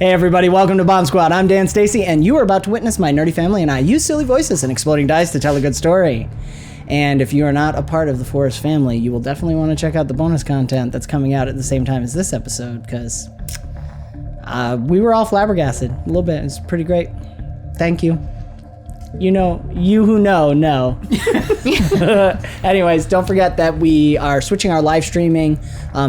Hey everybody, welcome to BombSquad. I'm Dan Stacy, and you are about to witness my nerdy family and I use silly voices and exploding dice to tell a good story. And if you are not a part of the Forest family, you will definitely want to check out the bonus content that's coming out at the same time as this episode, because we were all flabbergasted a little bit. It's pretty great. Thank you. You know, you who know. Anyways, don't forget that we are switching our live streaming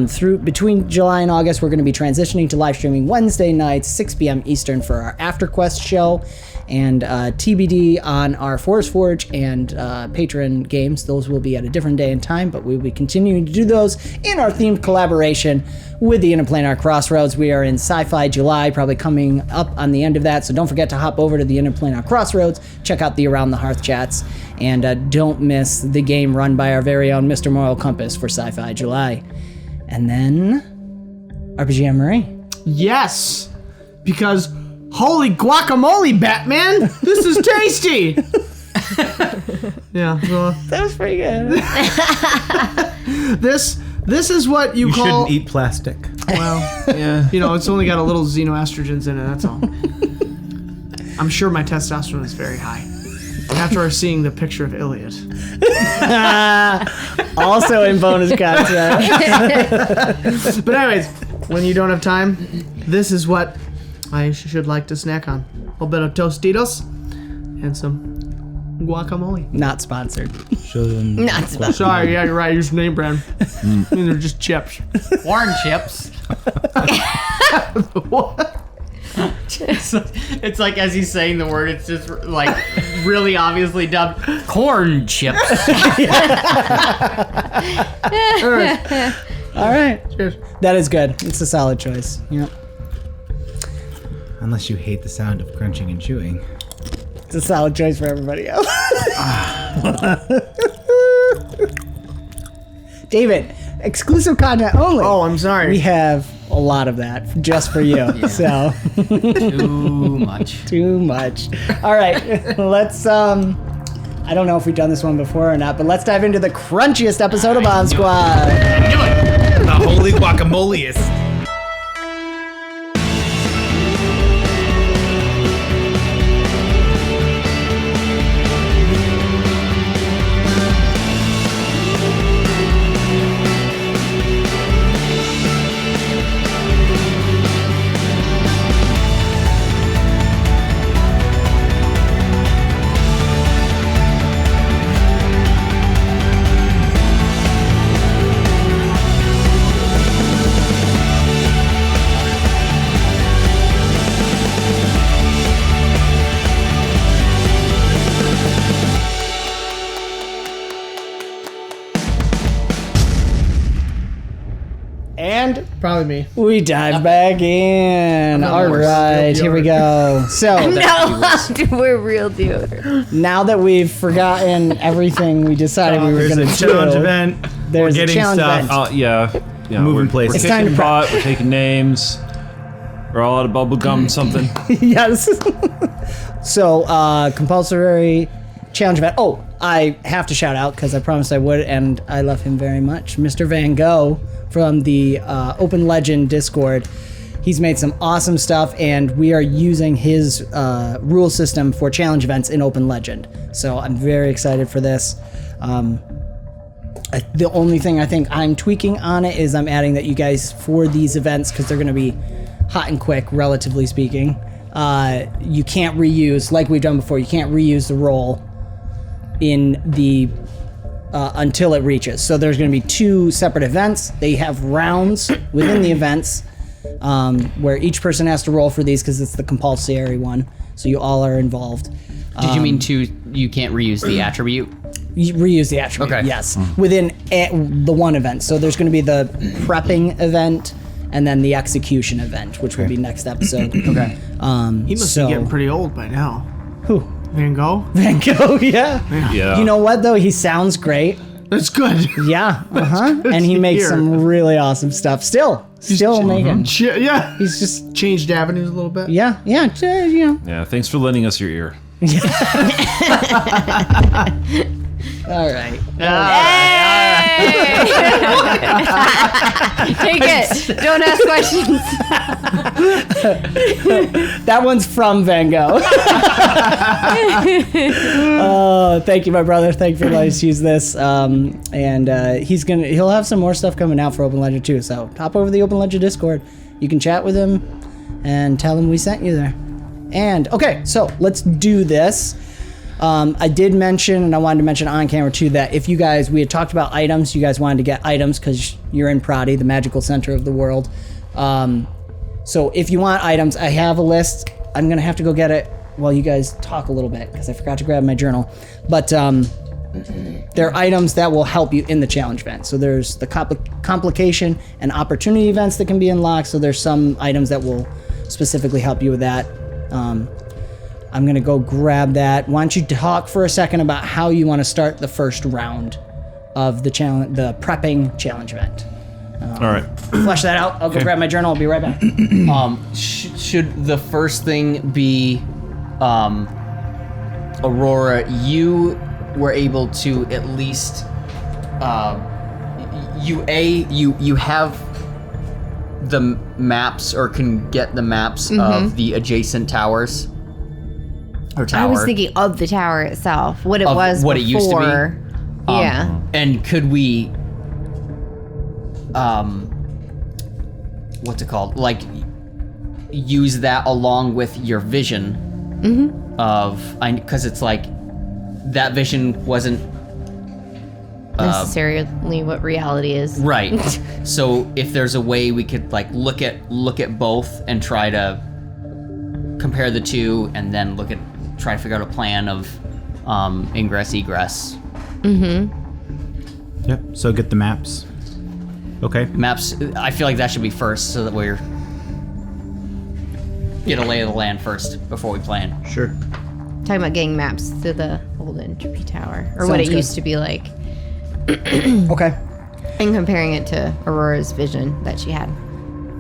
through between July and August. We're going to be transitioning to live streaming Wednesday nights, 6 p.m. Eastern for our After Quest show, and TBD on our Forest Forge and Patreon games. Those will be at a different day and time, but we will be continuing to do those in our themed collaboration with the Interplanar Crossroads. We are in Sci-Fi July, probably coming up on the end of that, so don't forget to hop over to the Interplanar Crossroads, check out the Around the Hearth chats, and don't miss the game run by our very own Mr. Moral Compass for Sci-Fi July. And then, RPG Anne-Marie. Yes, because holy guacamole, Batman, this is tasty. Yeah, well, That was pretty good. This is what you call... shouldn't eat plastic. Well, yeah. You know, it's only got a little xenoestrogens in it, that's all. I'm sure my testosterone is very high. After seeing the picture of Iliad. Also in bonus content. But anyways, when you don't have time, this is what I should like to snack on. A little bit of Tostitos and some guacamole. Not sponsored. Not supposed. Sorry, yeah, you're right. Use name brand. I mean, they're just chips. Corn chips. What? It's like as he's saying the word, it's just like really obviously dubbed corn chips. All right. Cheers. That is good. It's a solid choice. Yep. Unless you hate the sound of crunching and chewing. It's a solid choice for everybody else. David, exclusive content only. Oh, I'm sorry. We have a lot of that just for you. Yeah. So Too much. too much. All right, let's I don't know if we've done this one before or not, but let's dive into the crunchiest episode of BombSquad. Do it. The holy guacamoleist. And Probably me. we dive back in. not All worse. right, Real here we go. So No, we're real deodorant. now that we've forgotten everything we decided we were There's going a to challenge do, event. there's We're a getting challenge stuff. event. Yeah, Moving places. We're It's time taking to prep. pot, we're taking names. We're all out of bubble gum something. Yes. So, compulsory challenge event. Oh, I have to shout out because I promised I would, and I love him very much. Mr. Van Gogh from the Open Legend Discord. He's made some awesome stuff, and we are using his rule system for challenge events in Open Legend. So I'm very excited for this. The only thing I think I'm tweaking on it is I'm adding that you guys, for these events, because they're going to be hot and quick, relatively speaking, you can't reuse, like we've done before, you can't reuse the roll in the until it reaches. So there's going to be 2 separate events. They have rounds within the events where each person has to roll for these because it's the compulsory one. So you all are involved. Did you mean you can't reuse the attribute? You reuse the attribute, Okay. yes, within the one event. So there's going to be the prepping event and then the execution event, which will be next episode. Okay. He must be getting pretty old by now. Who? Van Gogh? Van Gogh, yeah. Yeah. You know what, though? He sounds great. That's good. Yeah, good and he to makes hear. some really awesome stuff. Still making. Yeah. He's just, Changed avenues a little bit. yeah, you know. Yeah, thanks for lending us your ear. All right. Take it. Don't ask questions. That one's from Van Gogh. Thank you, my brother. Thank you for letting us use this. And he'll have some more stuff coming out for Open Ledger too. So hop over to the Open Ledger Discord. You can chat with him and tell him we sent you there. And okay, so let's do this. I did mention, and I wanted to mention on camera too, that if you guys, we had talked about items, you guys wanted to get items because you're in Pradi, the magical center of the world. So if you want items, I have a list. I'm going to have to go get it while you guys talk a little bit because I forgot to grab my journal. But there are items that will help you in the challenge event. So there's the complication and opportunity events that can be unlocked. So there's some items that will specifically help you with that. I'm gonna go grab that. Why don't you talk for a second about how you want to start the first round of the challenge, the prepping challenge event. All right. Flesh that out. I'll go grab my journal. I'll be right back. Should the first thing be, Aurora? You were able to at least, you have the maps or can get the maps of the adjacent towers. Or tower. I was thinking of the tower itself, what it Of was what before. it used to be? Yeah. And could we, what's it called? Like, use that along with your vision because it's like that vision wasn't necessarily what reality is. right. So if there's a way we could like look at both and try to compare the two, and then try to figure out a plan of ingress, egress. Yep. So get the maps. Okay. Maps, I feel like that should be first so that we're get a lay of the land first before we plan. Sure. Talking about getting maps to the old Entropy Tower, or what Sounds it good. used to be like, Okay. and comparing it to Aurora's vision that she had.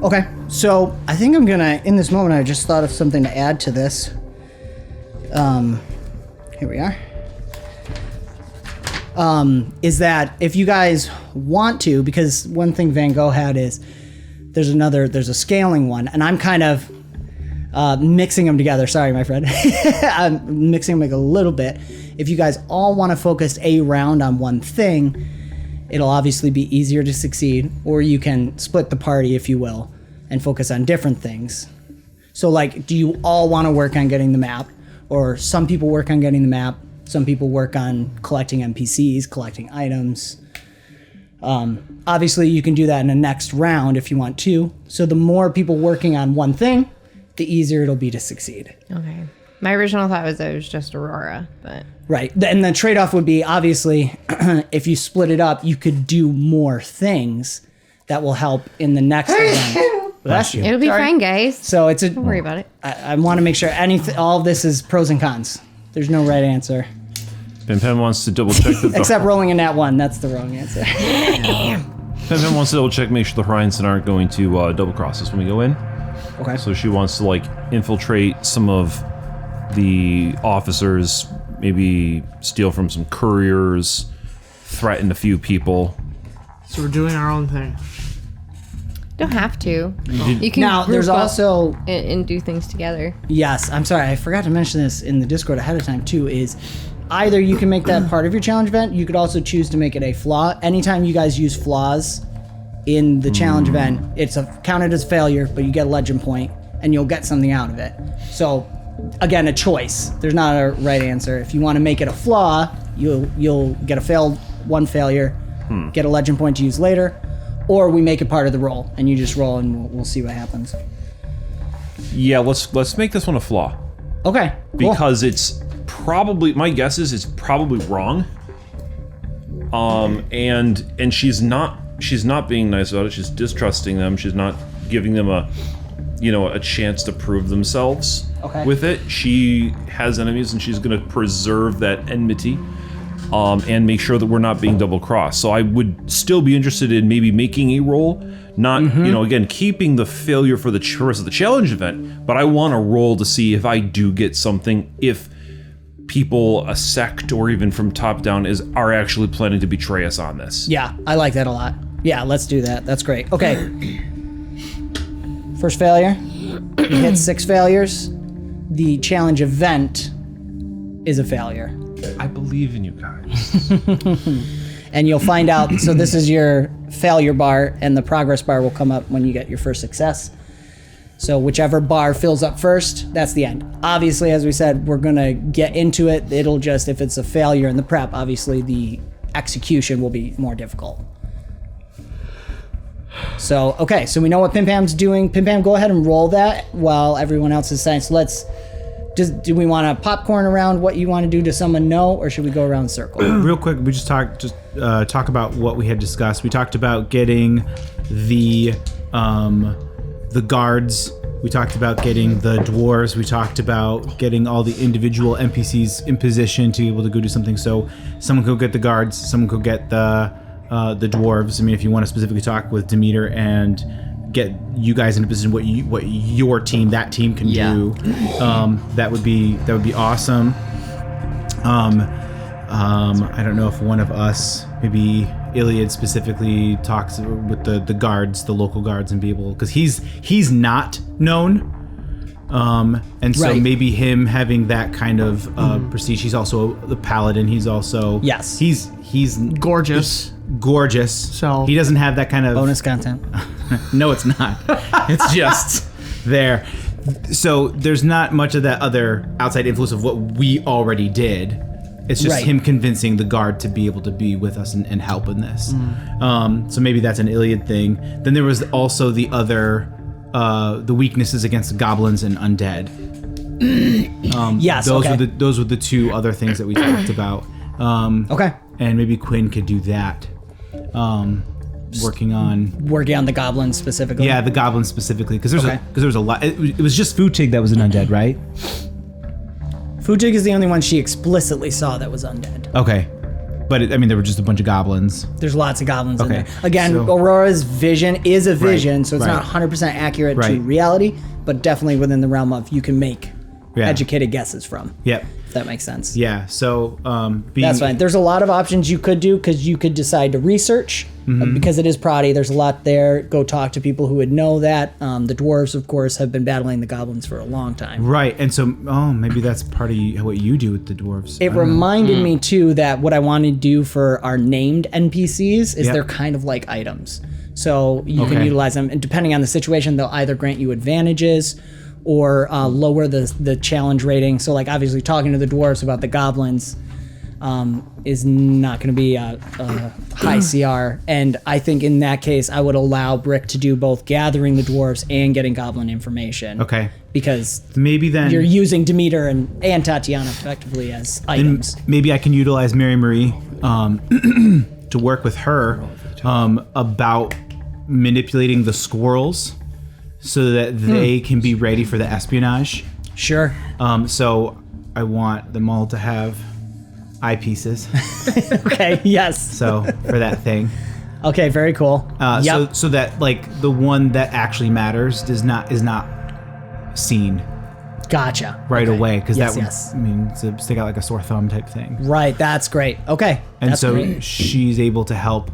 Okay. So I think I'm gonna, in this moment, I just thought of something to add to this. Here we are. Is that if you guys want to, because one thing Van Gogh had is there's a scaling one, and I'm kind of mixing them together. Sorry, my friend. I'm mixing them like a little bit. If you guys all want to focus a round on one thing, it'll obviously be easier to succeed, or you can split the party, if you will, and focus on different things. So like, do you all want to work on getting the map? Or some people work on getting the map, some people work on collecting NPCs, collecting items. Obviously, you can do that in the next round if you want to. So the more people working on one thing, the easier it'll be to succeed. Okay. My original thought was that it was just Aurora, but... Right. And the trade-off would be, obviously, if you split it up, you could do more things that will help in the next round. Bless you. It'll be fine, guys. So it's Don't worry about it. I want to make sure all of this is pros and cons. There's no right answer. Pen wants to double check that Except rolling a nat 1, that's the wrong answer. Pen wants to double check, make sure the Horizons aren't going to double cross us when we go in. Okay. So she wants to like infiltrate some of the officers, maybe steal from some couriers, threaten a few people. So we're doing our own thing. Don't have to. You can Now, there's group up also... and do things together. Yes, I'm sorry, I forgot to mention this in the Discord ahead of time too, is either you can make that part of your challenge event, you could also choose to make it a flaw. Anytime you guys use flaws in the challenge event, it's counted as failure, but you get a legend point, and you'll get something out of it. So, again, a choice. There's not a right answer. If you want to make it a flaw, you'll get one failure, get a legend point to use later, or we make it part of the roll, and you just roll, and we'll see what happens. Yeah, let's make this one a flaw. Okay, cool. Because it's probably, my guess is it's probably wrong. And she's not being nice about it. She's distrusting them. She's not giving them a chance to prove themselves with it. She has enemies, and she's going to preserve that enmity. And make sure that we're not being double crossed. So I would still be interested in maybe making a roll, not again keeping the failure for the rest of the challenge event, but I want to roll to see if I do get something, if people, a sect, or even from top down are actually planning to betray us on this. Yeah, I like that a lot. Yeah, let's do that. That's great. Okay. First failure. You hit 6 failures. The challenge event is a failure. I believe in you guys. And you'll find out, so this is your failure bar, and the progress bar will come up when you get your first success. So whichever bar fills up first, that's the end. Obviously, as we said, we're gonna get into it. It'll just, if it's a failure in the prep, obviously the execution will be more difficult. So, okay, so we know what Pim Pam's doing. Pim Pam, go ahead and roll that while everyone else is saying. So do we want to popcorn around what you want to do? Does someone know, or should we go around the circle? Real quick, we just talk about what we had discussed. We talked about getting the guards. We talked about getting the dwarves. We talked about getting all the individual NPCs in position to be able to go do something. So someone could get the guards. Someone could get the dwarves. I mean, if you want to specifically talk with Demeter and get you guys in a position what your team, that team can do, that would be awesome. I don't know if one of us, maybe Iliad specifically, talks with the guards, the local guards, and be able, because he's not known, and so maybe him having that kind of prestige. He's also the paladin. He's also he's gorgeous. So he doesn't have that kind of bonus content. No, it's not. It's just there. So there's not much of that other outside influence of what we already did. It's just him convincing the guard to be able to be with us and help in this. So maybe that's an Iliad thing. Then there was also the other, the weaknesses against the goblins and undead. Those were the two other things that we talked about. And maybe Quinn could do that. Working on the goblins specifically. Yeah, the goblins specifically, because there's a lot. It was just Futig that was an undead, right? Futig is the only one she explicitly saw that was undead. Okay, but there were just a bunch of goblins. There's lots of goblins in there. Again, Aurora's vision is a vision, so it's not 100% accurate to reality, but definitely within the realm of you can make educated guesses from. Yep. If that makes sense. Yeah, so that's fine. There's a lot of options you could do, because you could decide to research, because it is Prodi. There's a lot there. Go talk to people who would know that. The dwarves, of course, have been battling the goblins for a long time. Right, and so maybe that's part of what you do with the dwarves. It reminded me too that what I want to do for our named NPCs is they're kind of like items. So you can utilize them, and depending on the situation, they'll either grant you advantages or lower the challenge rating. So like obviously talking to the dwarves about the goblins is not going to be a high CR. And I think in that case, I would allow Brick to do both gathering the dwarves and getting goblin information. Okay. Because maybe then you're using Demeter and Tatiana effectively as items. Maybe I can utilize Mary Marie to work with her about manipulating the squirrels so that they can be ready for the espionage. Sure. So I want them all to have eyepieces. Okay, yes. So for that thing. Okay, very cool. So that like the one that actually matters is not seen. Gotcha. Right away, because that would to stick out like a sore thumb type thing. Right, that's great. Okay. And so she's able to help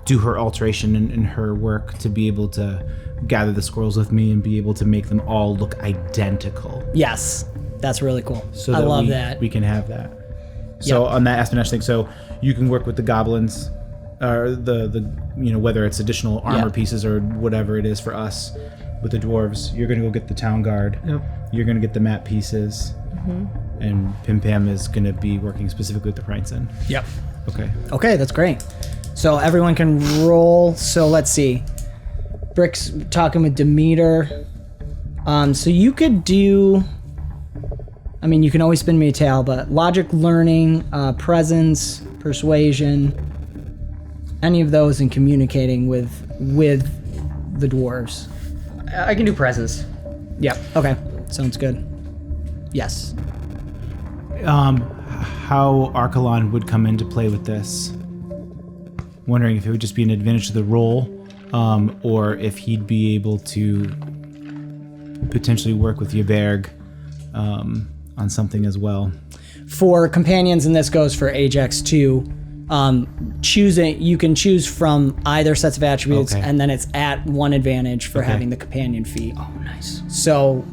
do her alteration in her work to be able to gather the squirrels with me and be able to make them all look identical. Yes, that's really cool. So I love that. We can have that. So on that espionage thing, so you can work with the goblins, or the whether it's additional armor pieces or whatever it is for us. With the dwarves, you're gonna go get the town guard. Yep. You're gonna get the map pieces, and Pim Pam is gonna be working specifically with the Princeton. Yep. Okay, that's great. So everyone can roll. So let's see. Brick's talking with Demeter. So you could do. You can always spin me a tale, but logic, learning, presence, persuasion, any of those, in communicating with the dwarves. I can do presence. Yeah. Okay. Sounds good. Yes. How Archelon would come into play with this. Wondering if it would just be an advantage to the roll, or if he'd be able to potentially work with Ybberg on something as well. For companions, and this goes for Ajax too, you can choose from either sets of attributes, Okay. and then it's at 1 advantage for having the companion feat. Oh, nice. So,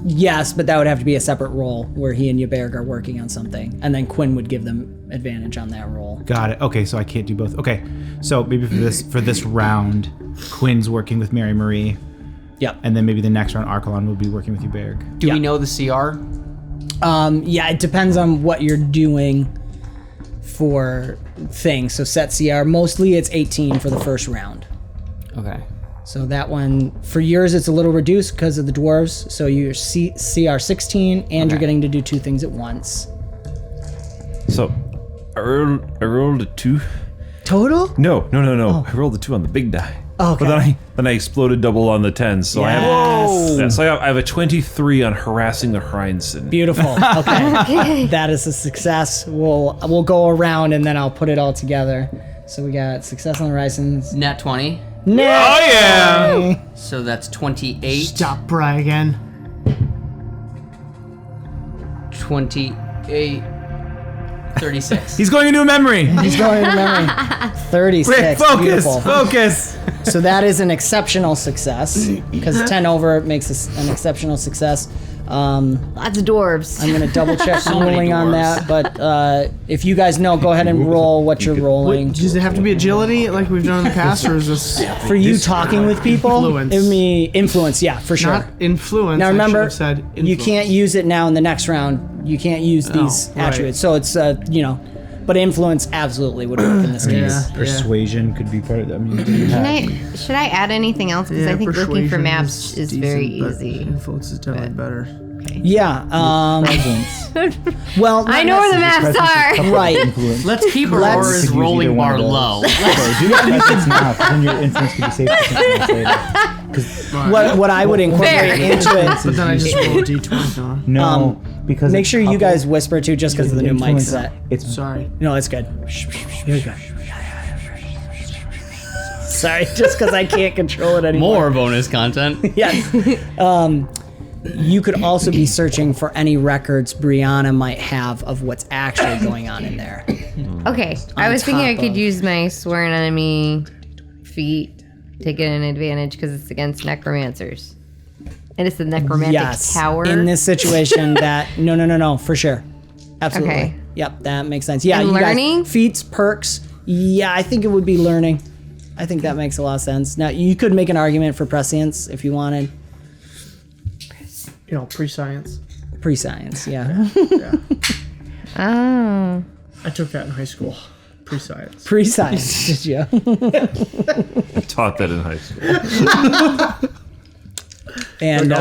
yes, but that would have to be a separate roll where he and 𝑦𝒐𝒅𝒔 are working on something, and then Quinn would give them advantage on that roll. Got it. Okay, so I can't do both. Okay, so maybe for this round, Quinn's working with Mary Marie, Yep. and then maybe the next round, Archelon will be working with 𝑦𝒑𝒅𝒔. Do we know the CR? Yeah, it depends on what you're doing for things. So set CR, mostly it's 18 for the first round. Okay. So that one, for yours, it's a little reduced because of the dwarves. So you're CR 16, and you're getting to do 2 things at once. So, I rolled a 2. Total? No. I rolled a 2 on the big die. Okay. But then I exploded double on the 10, so I have a 23 on harassing the 𝑘𝒨𝒂. Beautiful. Okay. That is a success. We'll go around and then I'll put it all together. So we got success on the horizons. Nat 20. Oh yeah! So that's 28. Stop bragging. 28. 36. He's going into a memory. He's going to memory. 36. Beautiful. Focus. So that is an exceptional success because 10 over makes an exceptional success. Lots of dwarves. I'm gonna double check So many rolling on dwarves. that, but if you guys know, go ahead and roll what you're rolling. Does it have to be agility like we've done in the past, or is this For you talking with people, Influence. it would be influence, yeah, for sure. not influence? Now I should remember, have said you influence. can't use it now in the next round. You can't use these right. attributes. So it's, but influence absolutely would work in this case. Yeah. Persuasion could be part of that. I mean, Should I add anything else? Because I think looking for persuasion maps is very decent, but easy. Influence is definitely better. Yeah. Well, I know where the maps are. Right. Let's keep Let's- Aurora's Could use rolling either one bar of those. low. Do presence now, 'cause then your influence could be safe for something else later. What I would incorporate into it. But then I just roll a d20. Huh? No, because Make it's sure you coupled. guys whisper too, just because of the new mic Influence- set. It's Sorry. No, it's good. Sorry, just because I can't control it anymore. More bonus content. Yes. You could also be searching for any records Brianna might have of what's actually going on in there. Okay, I was thinking I top could of- use my sworn enemy feat to get an advantage because it's against necromancers. And it's the necromantic Yes. tower. In this situation, no, for sure. Absolutely. Okay. Yep, that makes sense. Yeah, And you learning? guys, feats, perks. Yeah, I think it would be learning. I think that makes a lot of sense. Now, you could make an argument for prescience if you wanted. Pre-science. Pre-science, yeah. Oh. I took that in high school. Pre-science. Pre-science, did you? Taught that in high school. And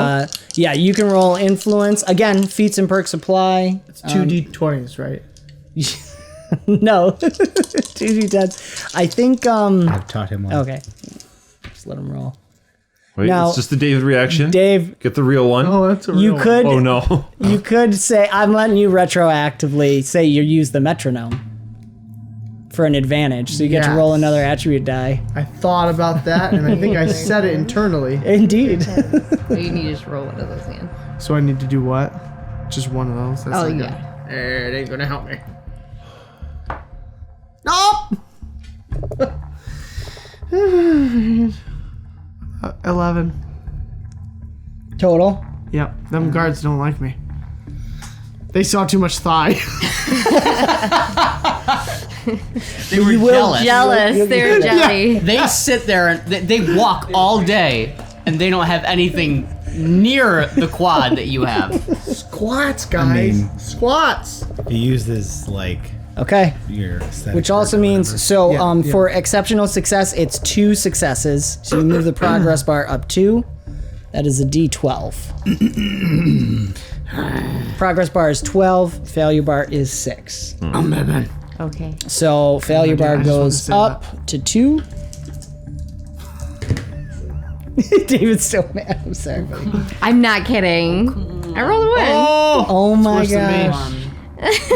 yeah, you can roll influence. Again, feats and perks apply. It's 2 d20s, right? No. 2d10s. I think, I've taught him one. okay. Just let him roll. Wait, Now- it's just the David reaction. Dave, Get the real one. Oh, that's a real you one. could Oh no. you could say, I'm letting you retroactively say you use the metronome for an advantage. So you get to Yes. roll another attribute die. I thought about that, and I think I said it internally. Indeed. So you need to just roll one of those again. So I need to do what? Just one of those? That's Oh, not yeah. good. It ain't gonna help me. Nope! 11. Total. Yep, them guards don't like me. They saw too much thigh. They were will- Jealous. They're jelly. They sit there and they walk all day and they don't have anything near the quad that you have. Squats, guys. mean- Squats. If you use this, like, Okay. your aesthetic Which also or means, whatever. so Yeah, for exceptional success, it's 2 successes. So you move the progress bar up 2. That is a D12. Progress bar is 12. Failure bar is 6. I'm Batman. Okay. So failure bar I just wanted to goes say up to 2. David's still mad. I'm sorry, buddy. I'm not kidding. I rolled a 1. Oh my worse than me. gosh.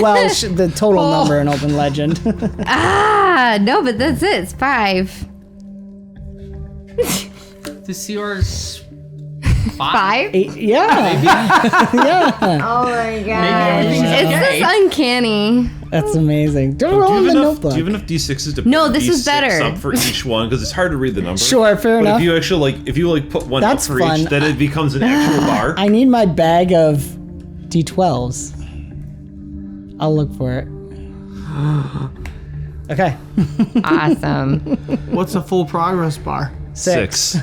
Well, the total number in Open Legend. No, but that's it. It's 5. The CR's 5? 8, yeah. Yeah. Oh my god. everything's It's okay. this uncanny. That's amazing. Don't Do roll you, in have the enough, notebook. do you have enough d6s to No, put this is d6 better. up for each one? Because it's hard to read the numbers. Sure, fair But enough. if you actually put one That's up for fun. each, then it becomes an actual bar. I need my bag of D12s. I'll look for it. Okay. Awesome. What's a full progress bar? 6.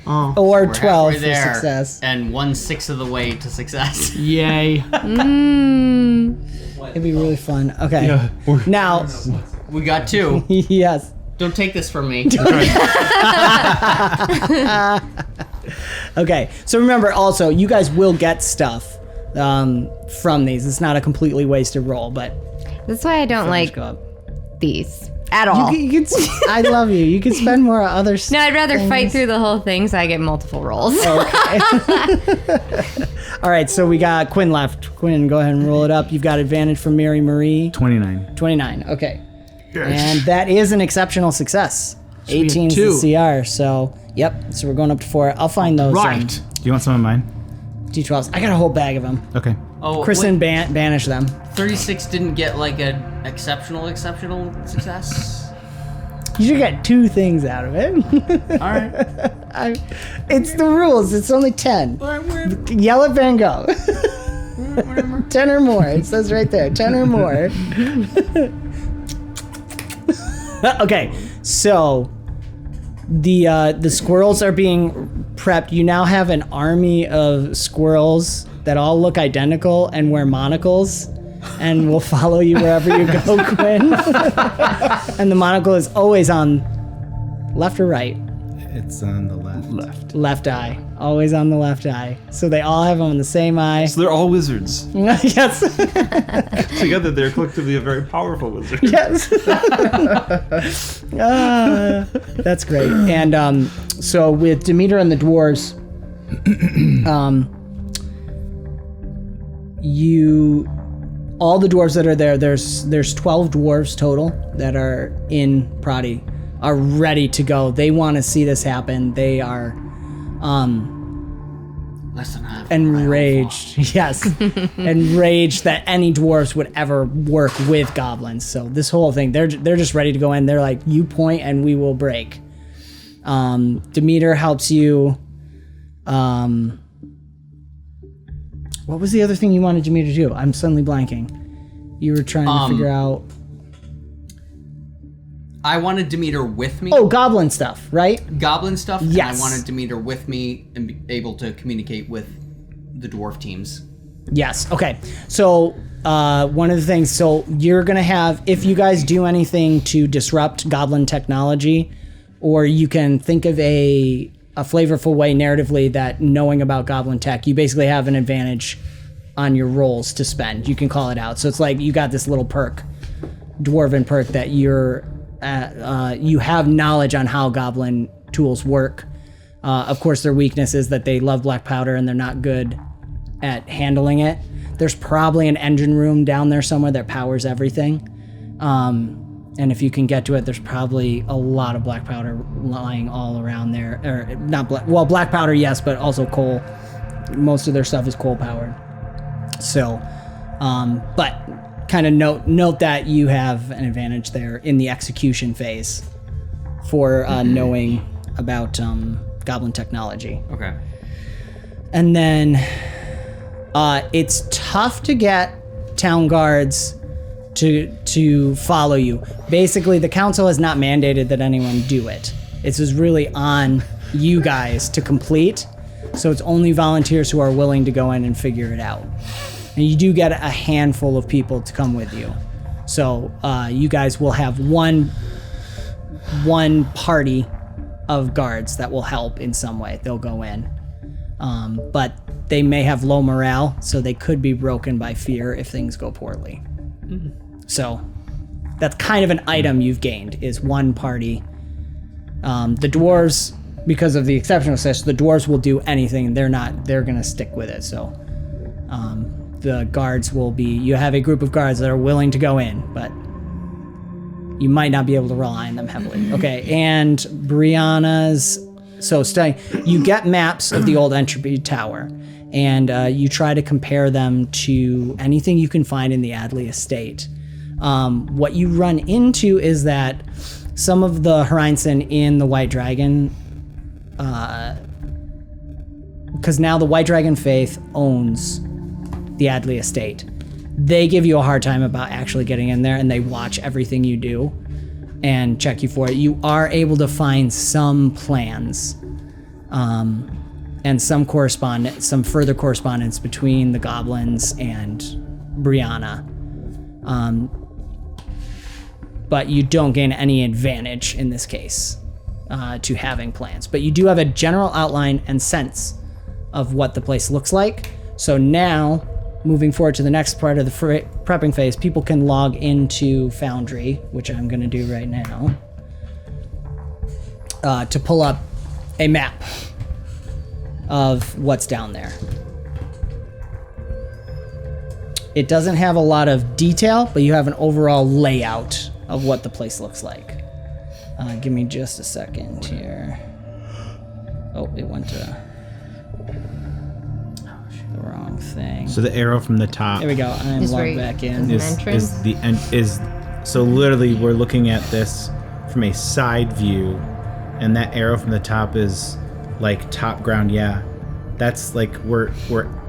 Oh, Or We're 12 halfway for there, success. and 1/6 of the way to success. yay. It'd be really fun. Okay. Now, We got 2. yes. Don't take this from me. Okay. So remember also, you guys will get stuff from these. It's not a completely wasted roll, but That's why I don't like go up. these at all. You can, I love you. You can spend more on other stuff. No, I'd rather fight through the whole thing so I get multiple rolls. All right, so we got Quinn left. Quinn, go ahead and roll it up. You've got advantage from Mary Marie. 29. 29. Okay. And that is an exceptional success. we have 18 is two. the CR, so yep. So we're going up to 4. I'll find those Right. Do you want some of mine? D12s. I got a whole bag of them. Okay. Oh, Kristen banish them. 36 didn't get like an exceptional success. You should get 2 things out of it. All right. It's the rules. It's only 10. Yell at Van Gogh. 10 or more. It says right there. 10 or more. Okay, so the squirrels are being prepped. You now have an army of squirrels that all look identical and wear monocles and will follow you wherever you go, Quinn. And the monocle is always on left or right? It's on the left. Left eye. Always on the left eye. So they all have them on the same eye. So they're all wizards. Yes. Together, they're collectively a very powerful wizard. Yes. That's great. And so with Demeter and the dwarves, all the dwarves that are there, there's 12 dwarves total that are in Prati, are ready to go. They want to see this happen. They are Less than half. enraged. Yes. Enraged that any dwarves would ever work with goblins. So this whole thing, they're just ready to go in. They're like, you point and we will break. Demeter helps you. What was the other thing you wanted Demeter to do? I'm suddenly blanking. You were trying to figure out. I wanted Demeter with me. Oh, goblin stuff, right? Goblin stuff. Yes. And I wanted Demeter with me and be able to communicate with the dwarf teams. Yes. Okay. So one of the things, so you're gonna have, if you guys do anything to disrupt goblin technology, or you can think of a flavorful way narratively that knowing about goblin tech, you basically have an advantage on your rolls to spend. You can call it out. So it's like you got this little perk, dwarven perk, that you have knowledge on how goblin tools work. Of course, their weakness is that they love black powder and they're not good at handling it. There's probably an engine room down there somewhere that powers everything. And if you can get to it, there's probably a lot of black powder lying all around there. Or not black, well, black powder, yes, but also coal. Most of their stuff is coal powered. So, but kind of note that you have an advantage there in the execution phase for knowing about goblin technology. Okay. And then it's tough to get town guards to follow you. Basically, the council has not mandated that anyone do it. It's just really on you guys to complete. So it's only volunteers who are willing to go in and figure it out. And you do get a handful of people to come with you. So you guys will have one party of guards that will help in some way. They'll go in. But they may have low morale, so they could be broken by fear if things go poorly. So that's kind of an item you've gained, is one party. The dwarves, because of the exceptional success, the dwarves will do anything. They're gonna stick with it. So the guards will be, you have a group of guards that are willing to go in, but you might not be able to rely on them heavily. Okay, and Brianna's So you get maps of the old Entropy Tower, and you try to compare them to anything you can find in the Ardleigh estate. What you run into is that some of the 𝑬reinson in the White Dragon, because now the White Dragon Faith owns the Ardleigh estate. They give you a hard time about actually getting in there, and they watch everything you do and check you for it. You are able to find some plans and some further correspondence between the goblins and Brianna. But you don't gain any advantage in this case to having plans. But you do have a general outline and sense of what the place looks like. So now, moving forward to the next part of the prepping phase, people can log into Foundry, which I'm going to do right now, to pull up a map of what's down there. It doesn't have a lot of detail, but you have an overall layout of what the place looks like. Give me just a second here. Oh, it went to the wrong thing. So the arrow from the top. There we go. I'm logged back in. So literally we're looking at this from a side view, and that arrow from the top is like top ground. Yeah, that's like we're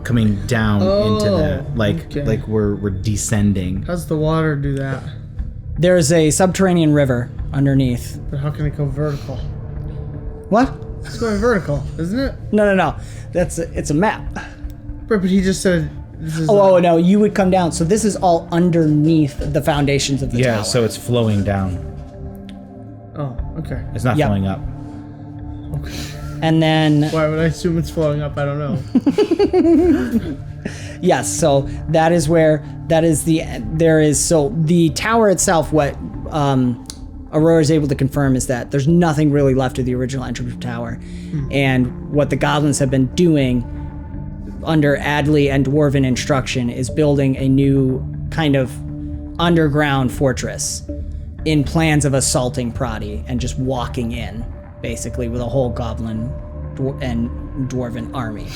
coming down into that. Like we're descending. How's the water do that? There's a subterranean river underneath. But how can it go vertical? What? It's going vertical, isn't it? No. It's a map. But he just said this is No, you would come down. So this is all underneath the foundations of the tower. Yeah, so it's flowing down. Oh, okay. It's not flowing up. Okay. And then Why would I assume it's flowing up? I don't know. yes, so that is where the tower itself, what Aurora is able to confirm is that there's nothing really left of the original Entropy Tower. And what the goblins have been doing under Ardleigh and Dwarven instruction is building a new kind of underground fortress in plans of assaulting Pradi and just walking in, basically, with a whole goblin and Dwarven army.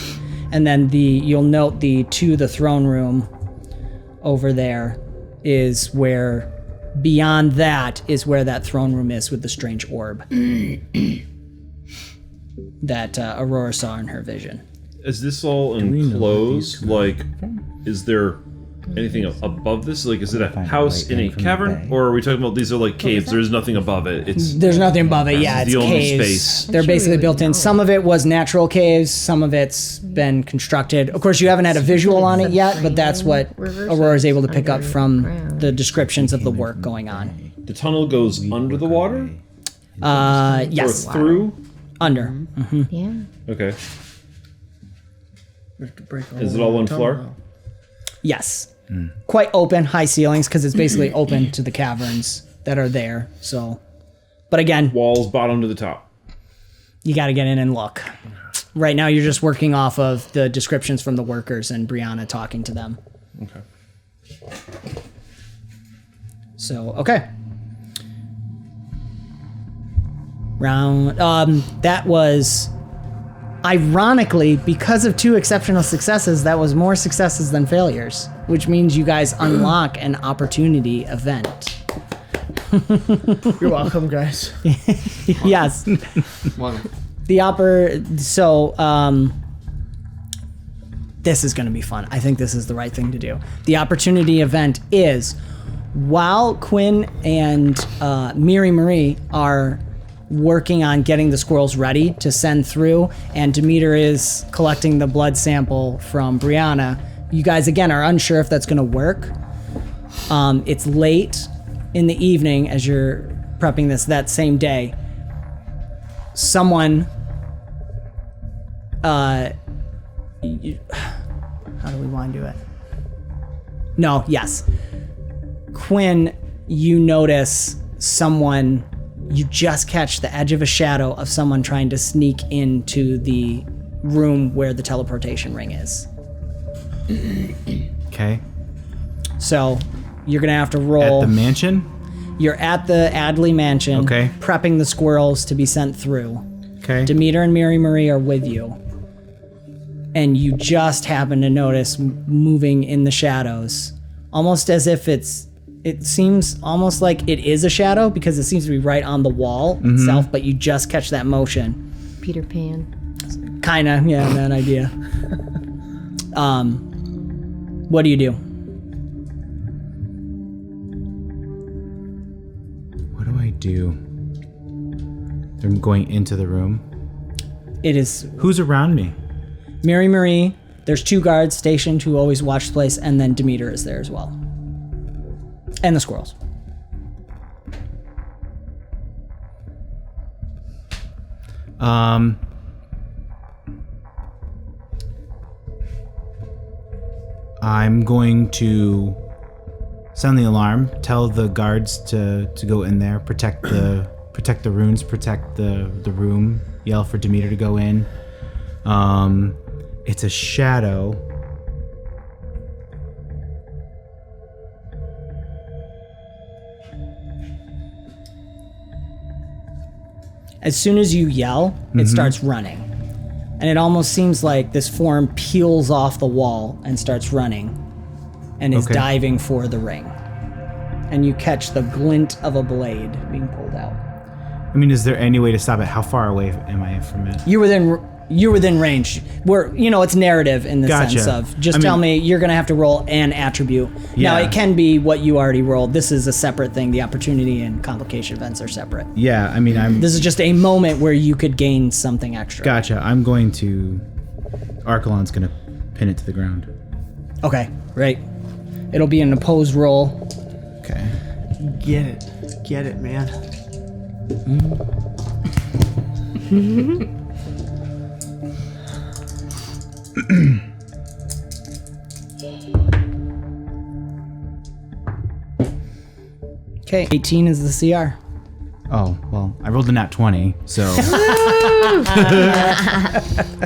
And then you'll note the throne room over there is where, beyond that, is where that throne room is with the strange orb that Aurora saw in her vision. Is this all enclosed? Like, is there anything above this? Like, is it a house in a cavern? Or are we talking about these are like caves? There's nothing above it. There's nothing above it, yeah. It's the only caves. space. They're basically built in. Some of it was natural caves, some of it's been constructed. Of course, you haven't had a visual on it yet, but that's what Aurora is able to pick up from the descriptions of the work going on. The tunnel goes under the water? Yes. Or through? Under. Yeah. Okay. We have to break Is it all one floor? Yes. Quite open, high ceilings, because it's basically open to the caverns that are there. So, but again, Walls bottom to the top. you got to get in and look. Right now, you're just working off of the descriptions from the workers and Brianna talking to them. Okay. So, okay. That was, ironically, because of 2 exceptional successes, that was more successes than failures, which means you guys unlock an opportunity event. You're welcome, guys. Yes. This is going to be fun. I think this is the right thing to do. The opportunity event is, while Quinn and Miri Marie are working on getting the squirrels ready to send through, and Demeter is collecting the blood sample from Brianna, you guys again are unsure if that's going to work. It's late in the evening as you're prepping this that same day. Someone how do we want to do it? No, yes. Quinn, you notice someone, you just catch the edge of a shadow of someone trying to sneak into the room where the teleportation ring is. Okay. So you're going to have to roll. At the mansion? You're at the Ardleigh mansion, Okay. prepping the squirrels to be sent through. Okay. Demeter and Mary Marie are with you. And you just happen to notice moving in the shadows, almost as if it seems almost like it is a shadow because it seems to be right on the wall itself, but you just catch that motion. Peter Pan. Kinda, yeah, that idea. What do you do? What do I do? I'm going into the room. It is Who's around me? Mary Marie, there's 2 guards stationed who always watch the place, and then Demeter is there as well. And the squirrels. I'm going to sound the alarm, tell the guards to go in there, protect the runes, protect the room, yell for Demeter to go in. It's a shadow. As soon as you yell, it starts running. And it almost seems like this form peels off the wall and starts running and is diving for the ring. And you catch the glint of a blade being pulled out. I mean, is there any way to stop it? How far away am I from it? You're within range. It's narrative in the sense of tell me you're gonna have to roll an attribute. Yeah. Now it can be what you already rolled. This is a separate thing. The opportunity and complication events are separate. Yeah, I mean, This is just a moment where you could gain something extra. Gotcha. I'm going to... Archelon's gonna pin it to the ground. Okay, right. It'll be an opposed roll. Okay. Get it, man. Okay, 18 is the CR. Oh, well, I rolled a nat 20, so...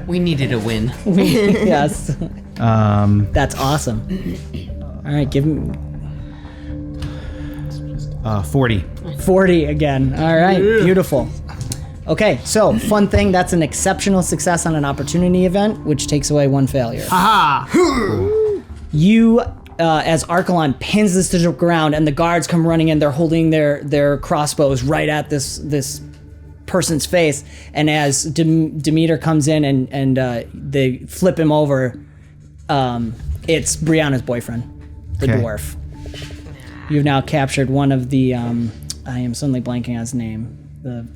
We needed a win. Yes. That's awesome. All right, give me 40. 40 again. All right, beautiful. Okay, so fun thing, that's an exceptional success on an opportunity event, which takes away 1 failure. Aha! You, as Archelon pins this to the ground and the guards come running in, they're holding their crossbows right at this person's face, and as Demeter comes in and they flip him over, it's Brianna's boyfriend, the dwarf. You've now captured one of the, I am suddenly blanking on his name.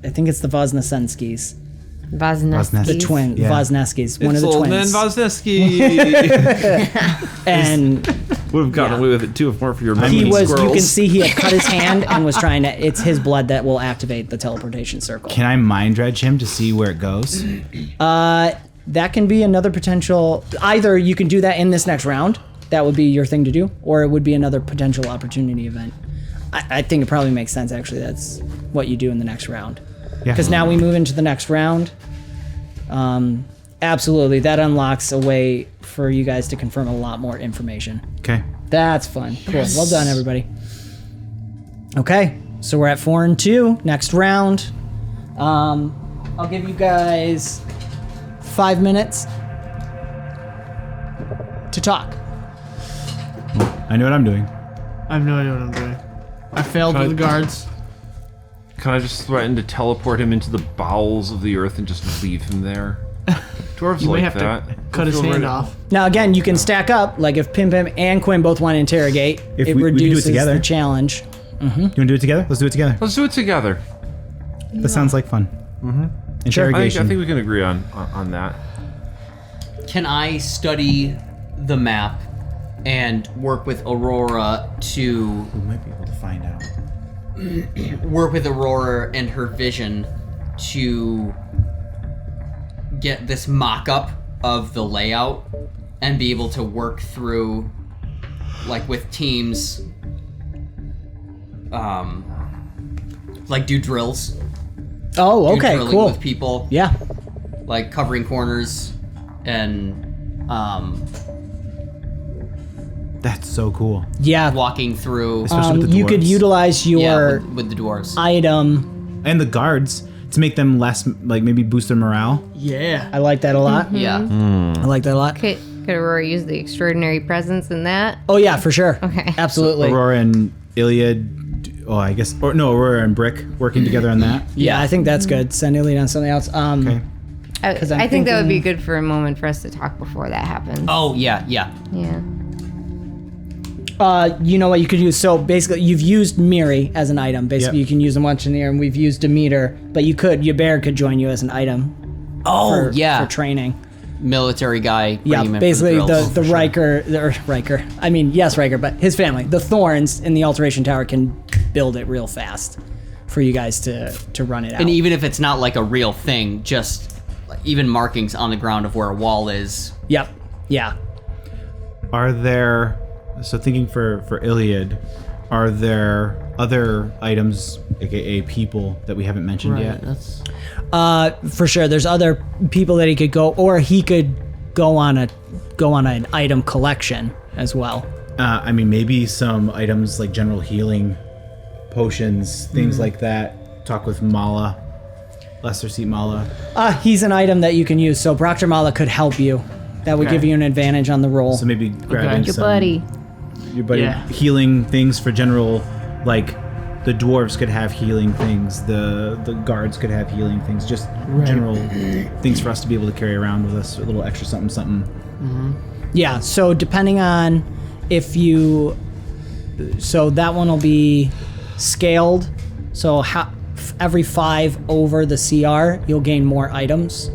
I think it's the 𝑽𝒐𝒂𝒂𝒂𝒂𝒂💂 Nosneskis. The twin, Yeah. 𝑽𝒐𝒂𝒂𝒂💂, one of the Old man twins. 𝑽𝒐𝒂𝒂𝒂𝒂💂 And Would have gotten away with it too if more for your he many was, you squirrels. can see he had cut his hand and was trying to, it's his blood that will activate the teleportation circle. Can I mind dredge him to see where it goes? That can be another potential, either you can do that in this next round, that would be your thing to do, or it would be another potential opportunity event. I think it probably makes sense, actually, that's what you do in the next round. Yeah. Because now we move into the next round. Absolutely, that unlocks a way for you guys to confirm a lot more information. Okay. That's fun. Cool. Well done, everybody. Okay, so we're at 4 and 2. Next round. I'll give you guys 5 minutes to talk. I know what I'm doing. I have no idea what I'm doing. I failed with the guards. Can I just threaten to teleport him into the bowels of the earth and just leave him there? Dwarves You may like have that. to cut his hand off. Now, again, you can stack up. Like if Pim Pim and Quinn both want to interrogate, If it we can do it reduces together. the challenge. You want to do it together? Let's do it together. Let's do it together. That sounds like fun. I Interrogation. think we can agree on that. Can I study the map and work with Aurora to We might be able to find out. work with Aurora and her vision to get this mock-up of the layout and be able to work through, like with teams, like do drills. Oh, Do okay, drilling cool. with people, Yeah. like covering corners and That's so cool. Yeah. walking through. Especially with the You could dwarves. utilize Yeah, your with the dwarves. item. And the guards, to make them less, like maybe boost their morale. Yeah. I like that a lot. Yeah. I like that a lot. Could Aurora use the extraordinary presence in that? Oh yeah, for sure. Okay. Absolutely. Aurora and Iliad, I guess, or no, Aurora and Brick working together on that. Yeah, I think that's good. Send Iliad on something else. Okay. I think that would be good for a moment for us to talk before that happens. Oh yeah, yeah. Yeah. You know what you could use? So basically, you've used Miri as an item. Basically, Yep. you can use them once in here, and we've used Demeter, but Ybert could join you as an item. Oh for, yeah. For training. Military guy. Yeah, bring him in for basically drills. the Riker. I mean, yes, Riker, but his family, the Thorns in the Alteration Tower, can build it real fast for you guys to run it out. And even if it's not like a real thing, just even markings on the ground of where a wall is. Yep. Yeah. Are there, so thinking for Iliad, are there other items, aka people, that we haven't mentioned Right. yet? That's For sure. There's other people that he could go, or he could go on an item collection as well. I mean, maybe some items like general healing, potions, things like that. Talk with Mala, 𝑬𝒐𝒐𝒏𝒄𝒂. He's an item that you can use, so 𝒑𝒏𝒄𝒂 could help you. That would Okay. give you an advantage on the roll. So maybe grabbing Your some buddy. your buddy Yeah. healing things for general, like the dwarves could have healing things, the guards could have healing things, just general things for us to be able to carry around with us, a little extra something. Yeah, so depending on if you... So that one will be scaled. So every 5 over the CR, you'll gain more items.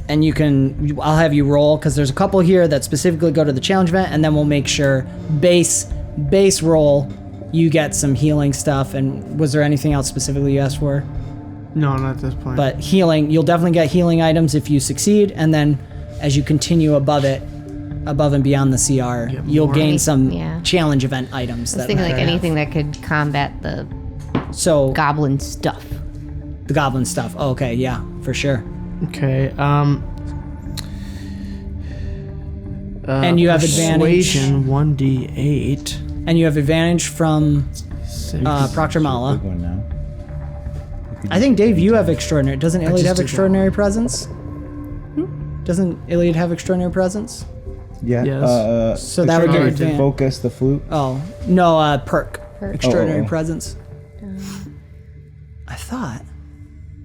And you can... I'll have you roll, because there's a couple here that specifically go to the challenge event, and then we'll make sure base roll, you get some healing stuff. And was there anything else specifically you asked for? no, not at this point. But healing, you'll definitely get healing items if you succeed, and then as you continue above and beyond the CR, you'll more. gain some Yeah. challenge event items. I was thinking like anything that could combat the So goblin stuff. the goblin stuff. Oh, okay, yeah, for sure. Okay. And you have advantage. Persuasion 1d8. And you have advantage from 𝒑𝒏𝒄𝒂. Big one now. I think Dave, you have extraordinary. Doesn't Iliad just have did that extraordinary presence? Doesn't Iliad have extraordinary presence? Yeah. Yes. So that would give you extraordinary advantage. focus, the flute. Oh no, perk. Extraordinary Oh. presence. I thought.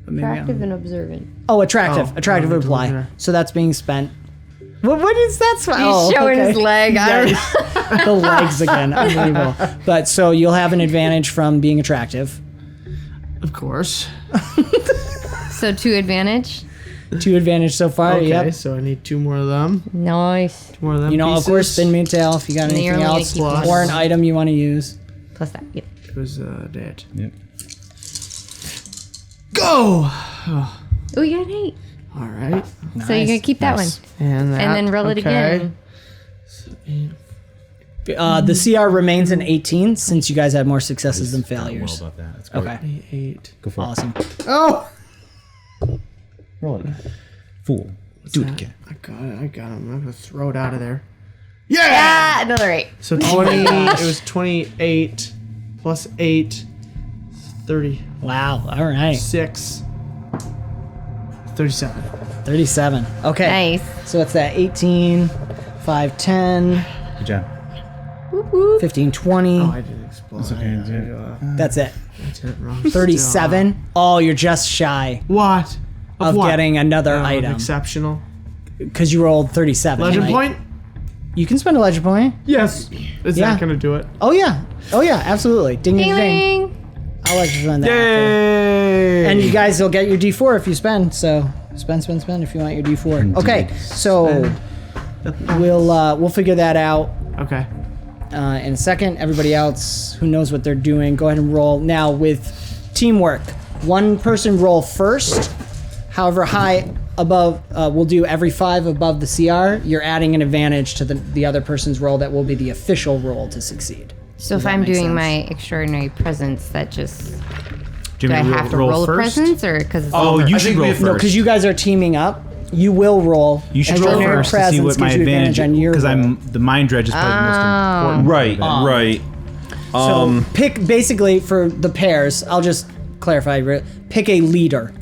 But maybe Attractive and observant. Oh, attractive. Oh, Attractive no, reply. there. So that's being spent. What is that? He's showing his leg. I don't know. The legs again. Unbelievable. But so you'll have an advantage from being attractive. Of course. So 2 advantage. 2 advantage so far. Okay, Yep. so I need 2 more of them. Nice. 2 more of them. You know, pieces. of course, spin me a tail if you got And then you're anything only else gonna keep or one. an item you want to use. Plus that. Yep. It was that. Yep. Go. Oh, you got an 8. All right. So you're gonna keep that Nice. one, And that. and then roll it okay. again. The CR remains an 18 since you guys had more successes than Well failures. about that. That's great. Okay. 8. Go for Awesome. Oh. Roll it. Fool. Do it again. I got it. I'm gonna throw it out of there. Ah, another 8. So 20. It was 28 plus 8. 36. Wow. All right. 37. 37. Okay. Nice. So it's that 18, 5, 10, Good job. 15, 20. Oh, I didn't explode. That's it. That's it. Wrong. 37. Oh, you're just shy What? of what? getting another Of item Exceptional. because you rolled 37. Legend right? point? You can spend a legend point. Yes. Is Yeah. that gonna do it? Oh yeah. Oh yeah. Absolutely. Ding ding ding. Ding. I'll let you spend that. After. Yay! And you guys will get your D4 if you spend. So spend if you want your D4. Okay. So we'll figure that out Okay. in a second. Everybody else who knows what they're doing, go ahead and roll now with teamwork. One person roll first. However high above, we'll do every 5 above the CR. You're adding an advantage to the other person's roll that will be the official roll to succeed. So if that I'm make doing sense? my extraordinary presence, that just Do do you I want me have to roll a first? presence or because Oh, you should think we roll have- first. No, because you guys are teaming up. You will roll. You should roll Extraordinary first to see presence what my gives you advantage on your because roll. the mind dredge is probably the most important. Right. Right. So pick basically for the pairs. I'll just clarify. Pick a leader,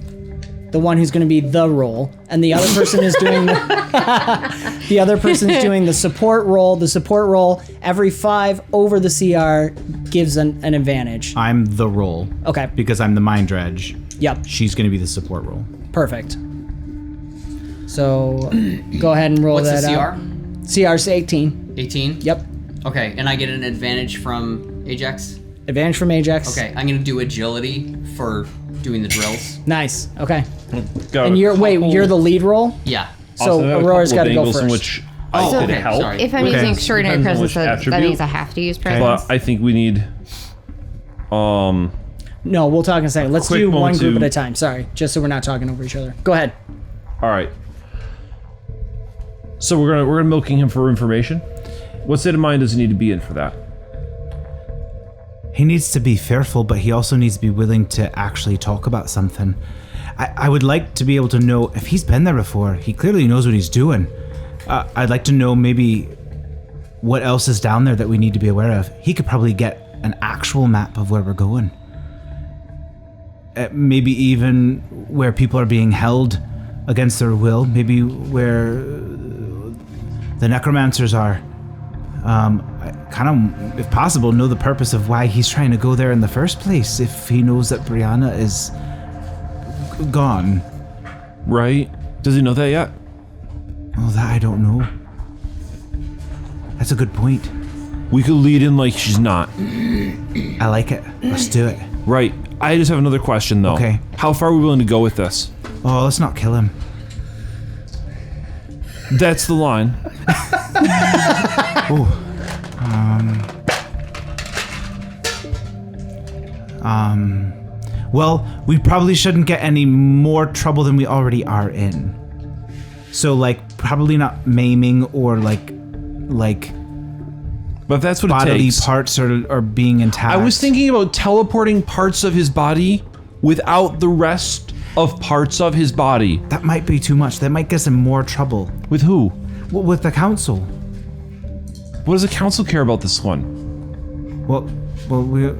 the one who's going to be the role, and the other person is doing the other person is doing the support role. The support role every 5 over the CR gives an advantage. I'm the role. Okay. Because I'm the mind dredge. Yep. She's going to be the support role. Perfect. So go ahead and roll What's that the out. CR? CR's 18. 18? Yep. Okay, and I get an advantage from Ajax? Advantage from Ajax. Okay, I'm gonna do agility for doing the drills. Nice. Okay. Got And a you're couple- the lead role. Yeah. So also have a Aurora's couple got of to go angles first. in which I could okay, help. sorry. If I'm Okay. using extraordinary Depends on presence, which that attribute. means I have to use presence. But I think we need No, we'll talk in a second. Let's Quick do one moment group to- at a time. Sorry, just so we're not talking over each other. Go ahead. all right. So we're gonna milking him for information. What state of mind does he need to be in for that? He needs to be fearful, but he also needs to be willing to actually talk about something. I would like to be able to know if he's been there before. He clearly knows what he's doing. I'd like to know maybe what else is down there that we need to be aware of. He could probably get an actual map of where we're going. Maybe even where people are being held against their will. Maybe where the necromancers are. Kind of, if possible, know the purpose of why he's trying to go there in the first place. If he knows that Brianna is gone. Right? Does he know that yet? Oh, that I don't know. That's a good point. We could lead in like she's not. I like it. Let's do it. Right. I just have another question though. Okay. How far are we willing to go with this? Oh, let's not kill him. That's the line. Well, we probably shouldn't get any more trouble than we already are in. So, like, probably not maiming or like But if that's what it bodily takes. parts are being intact. I was thinking about teleporting parts of his body without the rest of parts of his body. that might be too much. That might get us in more trouble. With who? Well, with the council. What does the council care about this one? Well, we.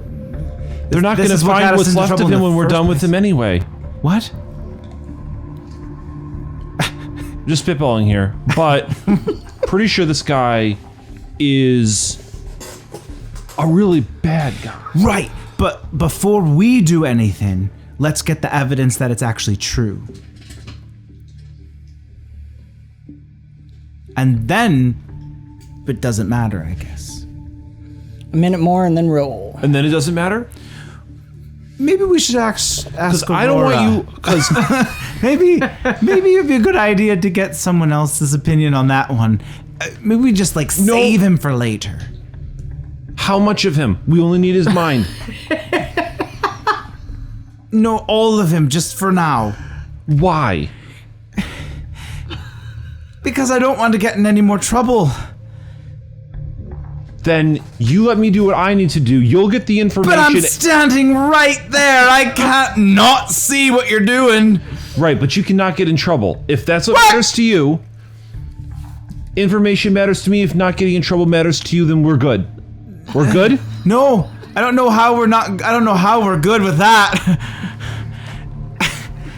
They're not This going to is what got find us what's into left of trouble in him the when we're first done with place. him anyway. What? Just spitballing here, but pretty sure this guy is a really bad guy. Right, but before we do anything, let's get the evidence that it's actually true. And then, it doesn't matter, I guess. A minute more and then roll. And then it doesn't matter? Maybe we should ask Because I don't want you... Because maybe it'd be a good idea to get someone else's opinion on that one. Maybe we just save him for later. how much of him? We only need his mind. No, all of him, just for now. Why? Because I don't want to get in any more trouble. Then you let me do what I need to do. You'll get the information. But I'm standing right there. I can't not see what you're doing. Right, but you cannot get in trouble. If that's what What? matters to you, information matters to me. If not getting in trouble matters to you, then we're good. We're good? No, I don't know how we're good with that.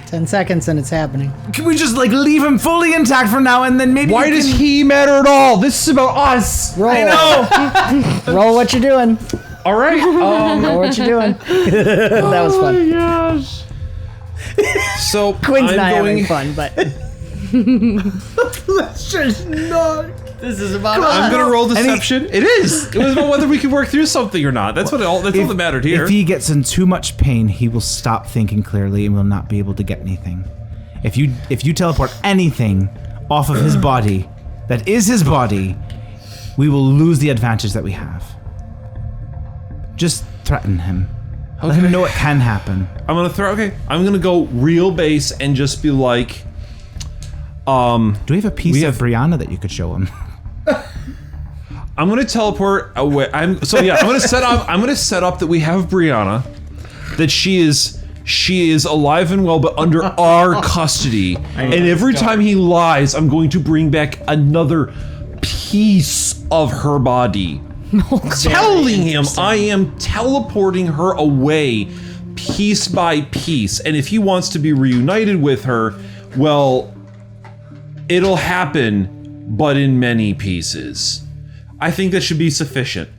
10 seconds and it's happening. Can we just leave him fully intact for now and then maybe Why you does can- he matter at all? This is about us. Roll. I know. Roll what you're doing. All right. Roll what you're doing. That was fun. Gosh. So Quinn's I'm not going. having fun, but Let's just not. this is about I'm gonna roll Any- deception. It is. It was about whether we could work through something or not. That's all that mattered here. If he gets in too much pain, he will stop thinking clearly and will not be able to get anything. If you teleport anything off of his body that is his body, we will lose the advantage that we have. Just threaten him. Let him know it can happen. I'm gonna go real base and just be like, Do we have a piece We of have- Brianna that you could show him? I'm gonna teleport away. I'm gonna set up that we have Brianna, that she is alive and well, but under our custody. And every time he lies, I'm going to bring back another piece of her body. Telling him I am teleporting her away piece by piece. And if he wants to be reunited with her, well, it'll happen, but in many pieces. I think that should be sufficient.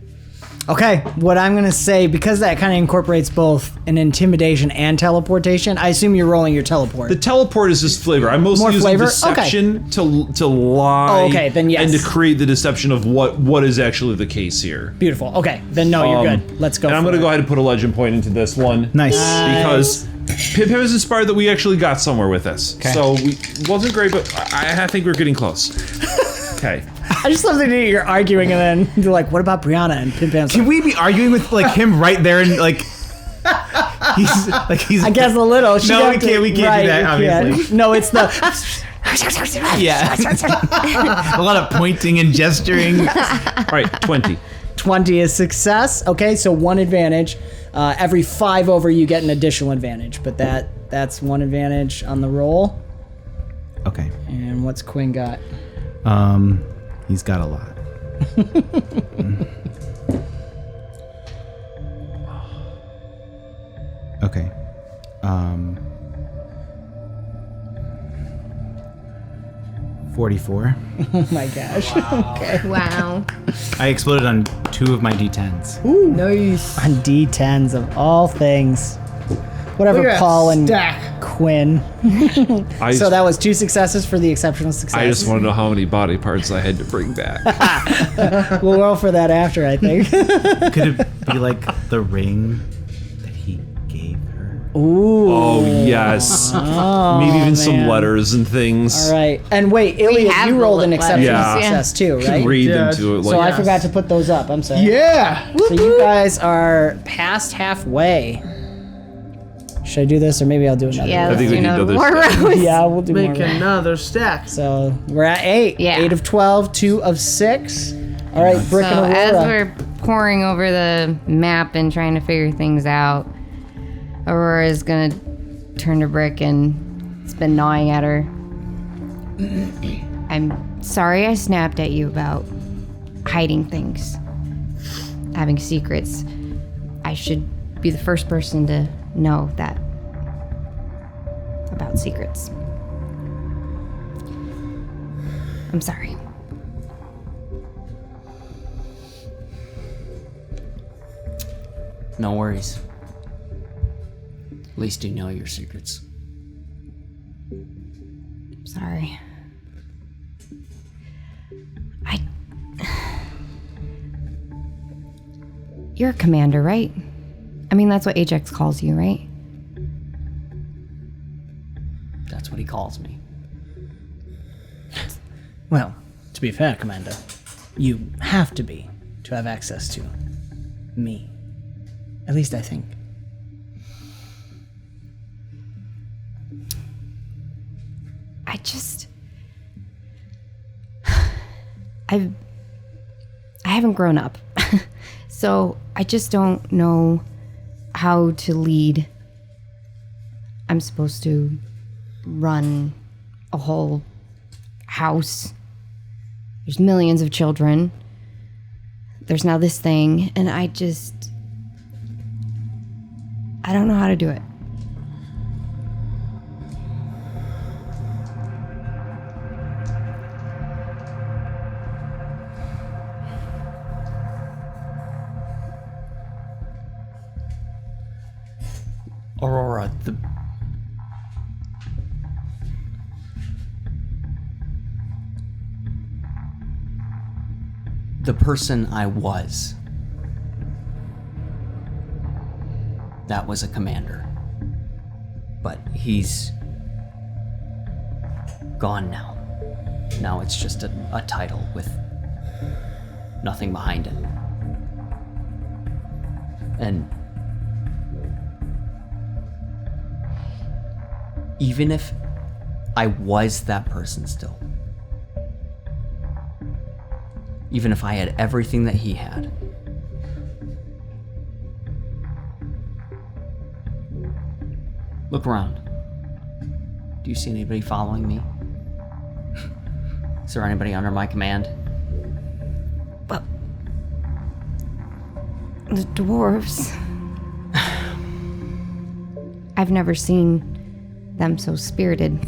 Okay, what I'm gonna say, because that kind of incorporates both an intimidation and teleportation, I assume you're rolling your teleport. The teleport is just flavor. I'm mostly More using flavor? deception to lie. Oh, okay, then yes. And to create the deception of what is actually the case here. Beautiful. Okay, then no, you're good. Let's go. And I'm for going to it. go ahead and put a legend point into this one. Nice. Because Pip was inspired that we actually got somewhere with this. Okay. So we wasn't great, but I think we're getting close. Okay. I just love that you're arguing and then you're like, what about Brianna? And Pim Pam's Can like, we be arguing with like him right there and like he's I guess a little. She No, have we can't do that, we can't. obviously. No, it's the... yeah. A lot of pointing and gesturing. All right, 20. 20 is success. Okay, so 1 advantage. Every 5 over, you get an additional advantage. But that's 1 advantage on the roll. Okay. And what's Quinn got? He's got a lot. Okay. 44. Oh my gosh. Okay. Wow. I exploded on 2 of my D10s. Nice. On D10s of all things. Whatever, Look at that Paul and stack. Quinn. I So that was 2 successes for the exceptional success. I just want to know how many body parts I had to bring back. We'll roll for that after, I think. Could it be like the ring that he gave her? Ooh. Oh, yes. Maybe even some man. letters and things. All right. And wait, Iliad, have you rolled an bullet exceptional letters. Yeah. success too, You can right? read them Yeah. to it. Like, So I forgot to put those up. I'm sorry. Yeah. So you guys are past halfway. Should I do this, or maybe I'll do another? Yeah, I let's think do we need another another more step. rows. Yeah, we'll do more. Make another stack. So we're at 8. Yeah. 8 of 12, 2 of 6. All right, Brick So and as Aurora. we're poring over the map and trying to figure things out, Aurora's gonna turn to Brick and it's been gnawing at her. I'm sorry I snapped at you about hiding things, having secrets. I should be the first person to know that about secrets. I'm sorry. No worries. At least you know your secrets. Sorry. You're a commander, right? I mean, that's what Ajax calls you, right? That's what he calls me. Well, to be fair, Commander, you have to be to have access to me. At least I think. I haven't grown up. So I just don't know how to lead. I'm supposed to run a whole house. There's millions of children. There's now this thing, and I don't know how to do it. Aurora, the person I was, that was a commander. But he's gone now. Now it's just a title with nothing behind it. And even if I was that person still, even if I had everything that he had, look around. Do you see anybody following me? Is there anybody under my command? Well, the dwarves. I've never seen them so spirited.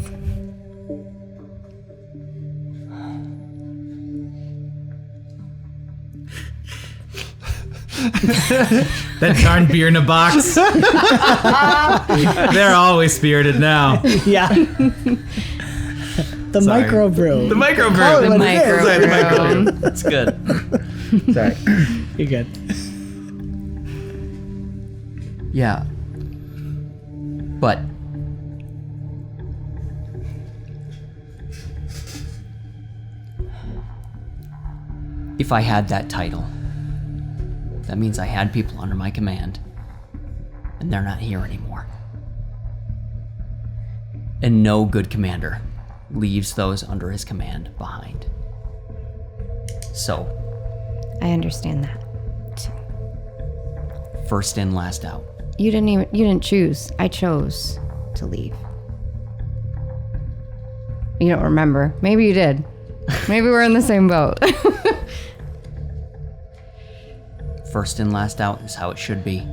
That darn beer in a box. They're always spirited now. Yeah. The Sorry. microbrew. The microbrew. Call it what it is. Sorry, the microbrew. That's good. Sorry. You're good. Yeah. But if I had that title, that means I had people under my command, and they're not here anymore. And no good commander leaves those under his command behind. So, I understand that. first in, last out. You didn't choose. I chose to leave. You don't remember. Maybe you did. Maybe we're in the same boat. First in, last out is how it should be.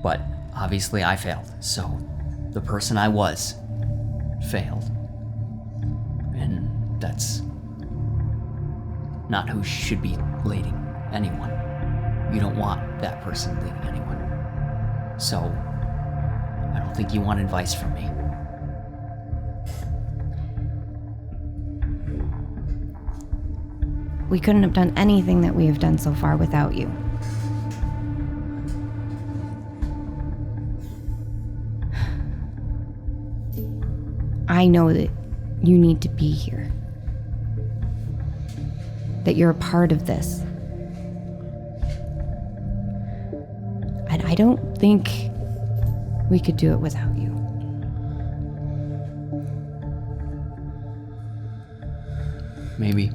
But obviously I failed, so the person I was failed. And that's not who should be leading anyone. You don't want that person leading anyone. So I don't think you want advice from me. We couldn't have done anything that we have done so far without you. I know that you need to be here. That you're a part of this. And I don't think we could do it without you. Maybe.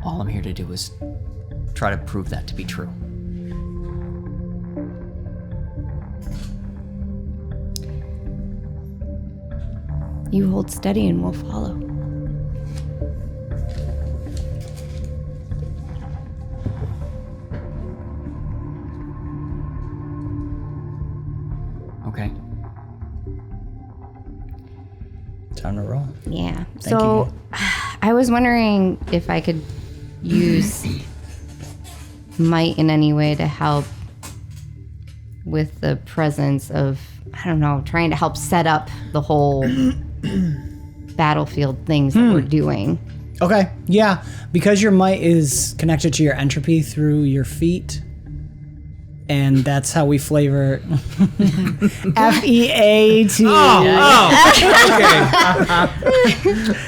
All I'm here to do is try to prove that to be true. You hold steady and we'll follow. Okay. Time to roll. Yeah. Thank So you. I was wondering if I could use might in any way to help with the presence of, I don't know, trying to help set up the whole battlefield things that we're doing. Okay, yeah. Because your might is connected to your entropy through your feet, and that's how we flavor FEAT.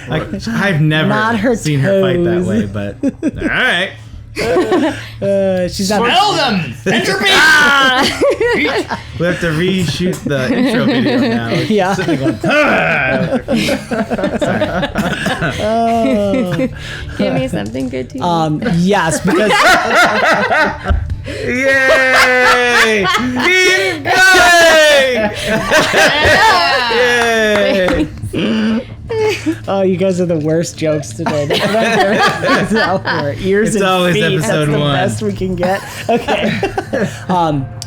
Like, I've never Not her seen her fight that toes. way, but all right. She's not. Smell them! Entropy! We have to reshoot the intro video now. It's Yeah. sitting going, Give me something good to eat. Yes, because yay! Keep going! Yay! oh, you guys are the worst jokes today. That's what I'm doing. Our ears It's and always feet. episode That's the one. best we can get. Okay.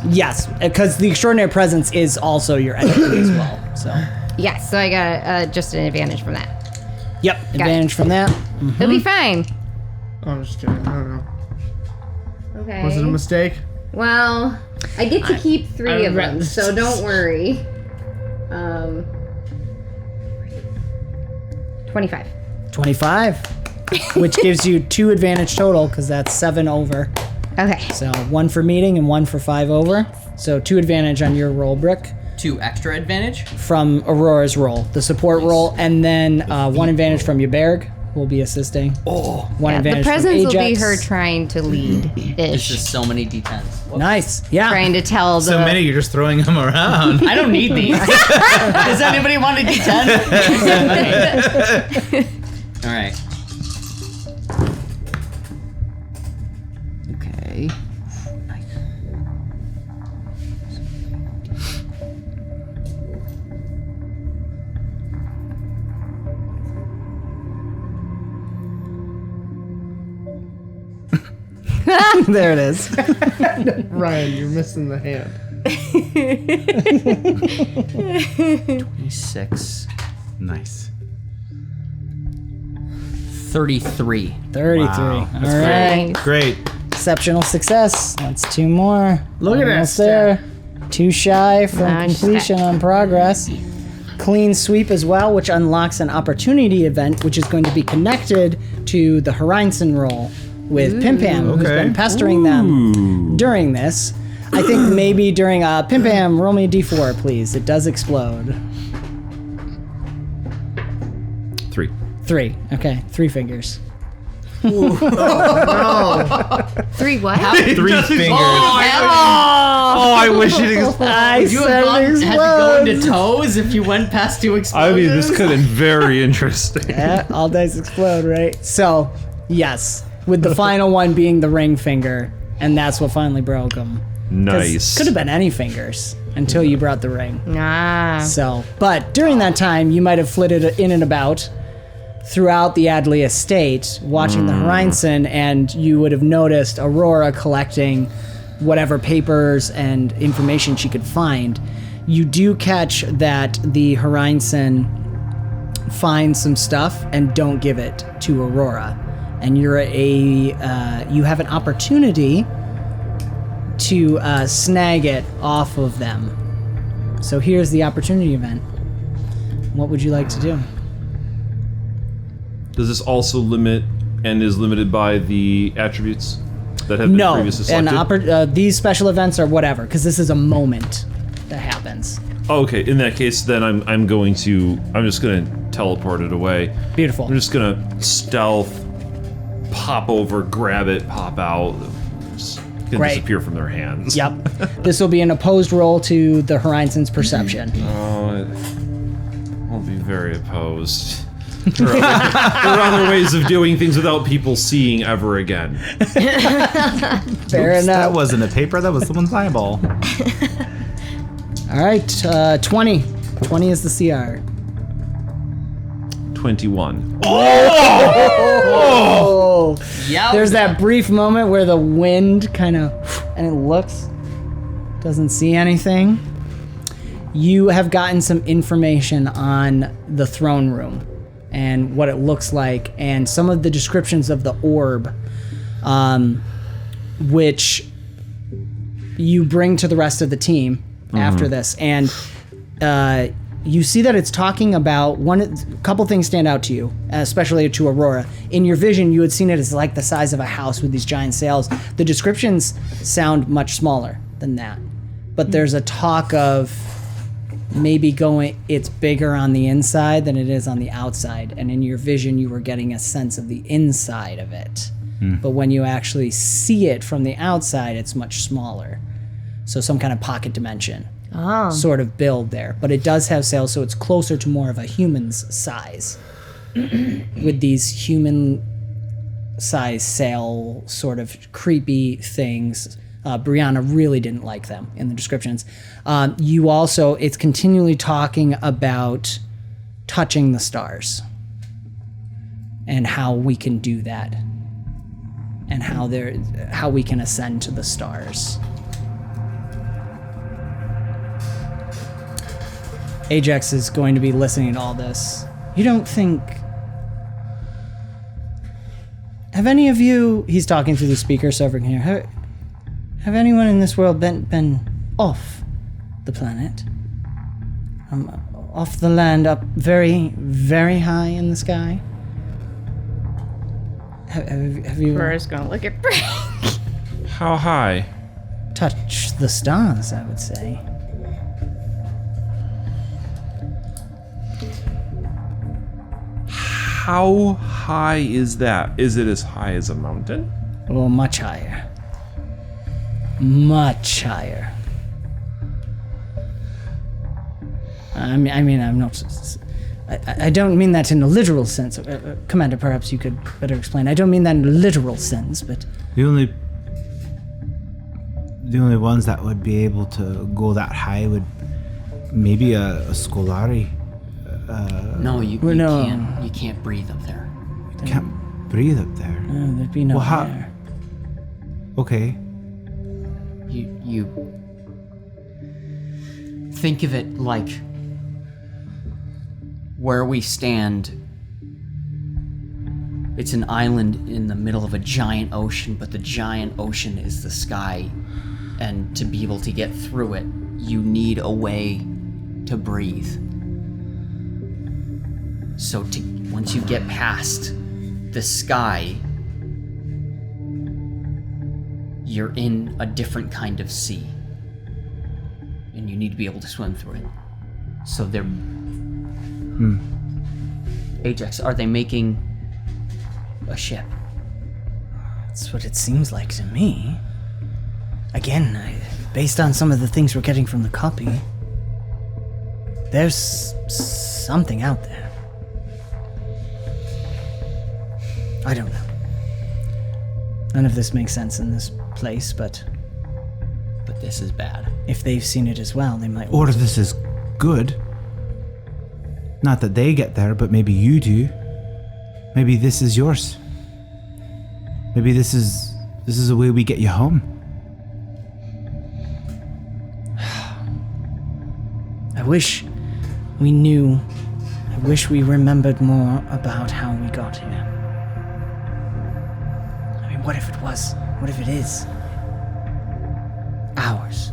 Yes, because the extraordinary presence is also your entropy as well. So, Yes, so I got just an advantage from that. yep, advantage from that. It'll be fine. Oh, I'm just kidding. I don't know. Okay. Was it a mistake? Well, I get to keep 3 of them, read- so don't worry. 25. 25, which gives you 2 advantage total because that's 7 over. Okay. So 1 for meeting and 1 for 5 over. So 2 advantage on your roll, Brick, 2 extra advantage. from Aurora's roll, the support roll, and then 1 advantage from Ybberg, who will be assisting. Oh, 1 Yeah, the advantage presence from will be Ajax. her trying to lead It's ish. just so many D10s. Nice, yeah. Trying to tell the. So many, you're just throwing them around. I don't need these. Does anybody want a D10? All right. Okay. Nice. There it is. Ryan, you're missing the hand. 26. Nice. 33. 33. Wow. All right. Great. Exceptional success. That's 2 more. Look at that Almost there. 2 shy from Nice. completion on progress. Clean sweep as well, which unlocks an opportunity event, which is going to be connected to the Ħ'rajns'n roll with Pimpam, who's Okay. been pestering them during this. I think maybe during Pimpam, roll me a d4, please. It does explode. 3. 3. Okay, 3 fingers. 3 what? 3 fingers. Oh, I wish it I you said had it to go into explodes. toes if you went past 2 I explosions. mean, this could have been very interesting. Yeah, all dice explode, right? So, yes, with the final one being the ring finger, and that's what finally broke him. Nice. Could have been any fingers until you brought the ring. Ah. So, but during that time, you might have flitted in and about throughout the Adley estate, watching the Ħ'rajns'n, and you would have noticed Aurora collecting whatever papers and information she could find. You do catch that the Ħ'rajns'n finds some stuff and don't give it to Aurora, and you have an opportunity to snag it off of them. So here's the opportunity event. What would you like to do? Does this also limit and is limited by the attributes that have been No, previously and selected? these special events are whatever, because this is a moment that happens. Oh, okay, in that case, then I'm just gonna teleport it away. Beautiful. I'm just gonna stealth, pop over, grab it, pop out, just gonna Great. disappear from their hands. Yep. This will be an opposed roll to the Ħ'rajns'n's perception. Oh, I'll be very opposed. There are other ways of doing things without people seeing ever again. Fair enough. That wasn't a paper. That was someone's eyeball. All right, 20. 20 is the CR. 21. Oh! Yep. There's that brief moment where the wind kind of, and it looks, doesn't see anything. You have gotten some information on the throne room and what it looks like, and some of the descriptions of the orb, which you bring to the rest of the team after this. And you see that it's talking about a couple things stand out to you, especially to Aurora. In your vision, you had seen it as like the size of a house with these giant sails. The descriptions sound much smaller than that, but there's a talk of maybe it's bigger on the inside than it is on the outside. And in your vision, you were getting a sense of the inside of it. But when you actually see it from the outside, it's much smaller. So some kind of pocket dimension sort of build there. But it does have sails, so it's closer to more of a human's size. With these human-size sail sort of creepy things. Brianna really didn't like them in the descriptions. It's continually talking about touching the stars and how we can do that and how we can ascend to the stars. Ajax is going to be listening to all this. You don't think... Have any of you... He's talking through the speaker so everyone can hear. Have anyone in this world been off the planet? Off the land, up very, very high in the sky? Have you Burr's gonna look at Frank. How high? touched the stars, I would say? How high is that? Is it as high as a mountain? Or much higher. Much higher. I mean, I'm not... I don't mean that in a literal sense. Commander, perhaps you could better explain. I don't mean that in a literal sense, but... The only ones that would be able to go that high would maybe a Scolari. No, you can't breathe up there. Can't breathe up there. there'd be no Well, how- air. Okay. You think of it like where we stand. It's an island in the middle of a giant ocean, but the giant ocean is the sky. And to be able to get through it, you need a way to breathe. So once you get past the sky, you're in a different kind of sea. And you need to be able to swim through it. So they're... Ajax, are they making a ship? That's what it seems like to me. Again, based on some of the things we're getting from the copy, there's something out there. I don't know. None of this makes sense in this place, but this is bad. if they've seen it as well, they might... Or this is good. Not that they get there, but maybe you do. Maybe this is yours. Maybe this is a way we get you home. I wish we knew. I wish we remembered more about how we got here. I mean, what if it was? What if it is? Ours.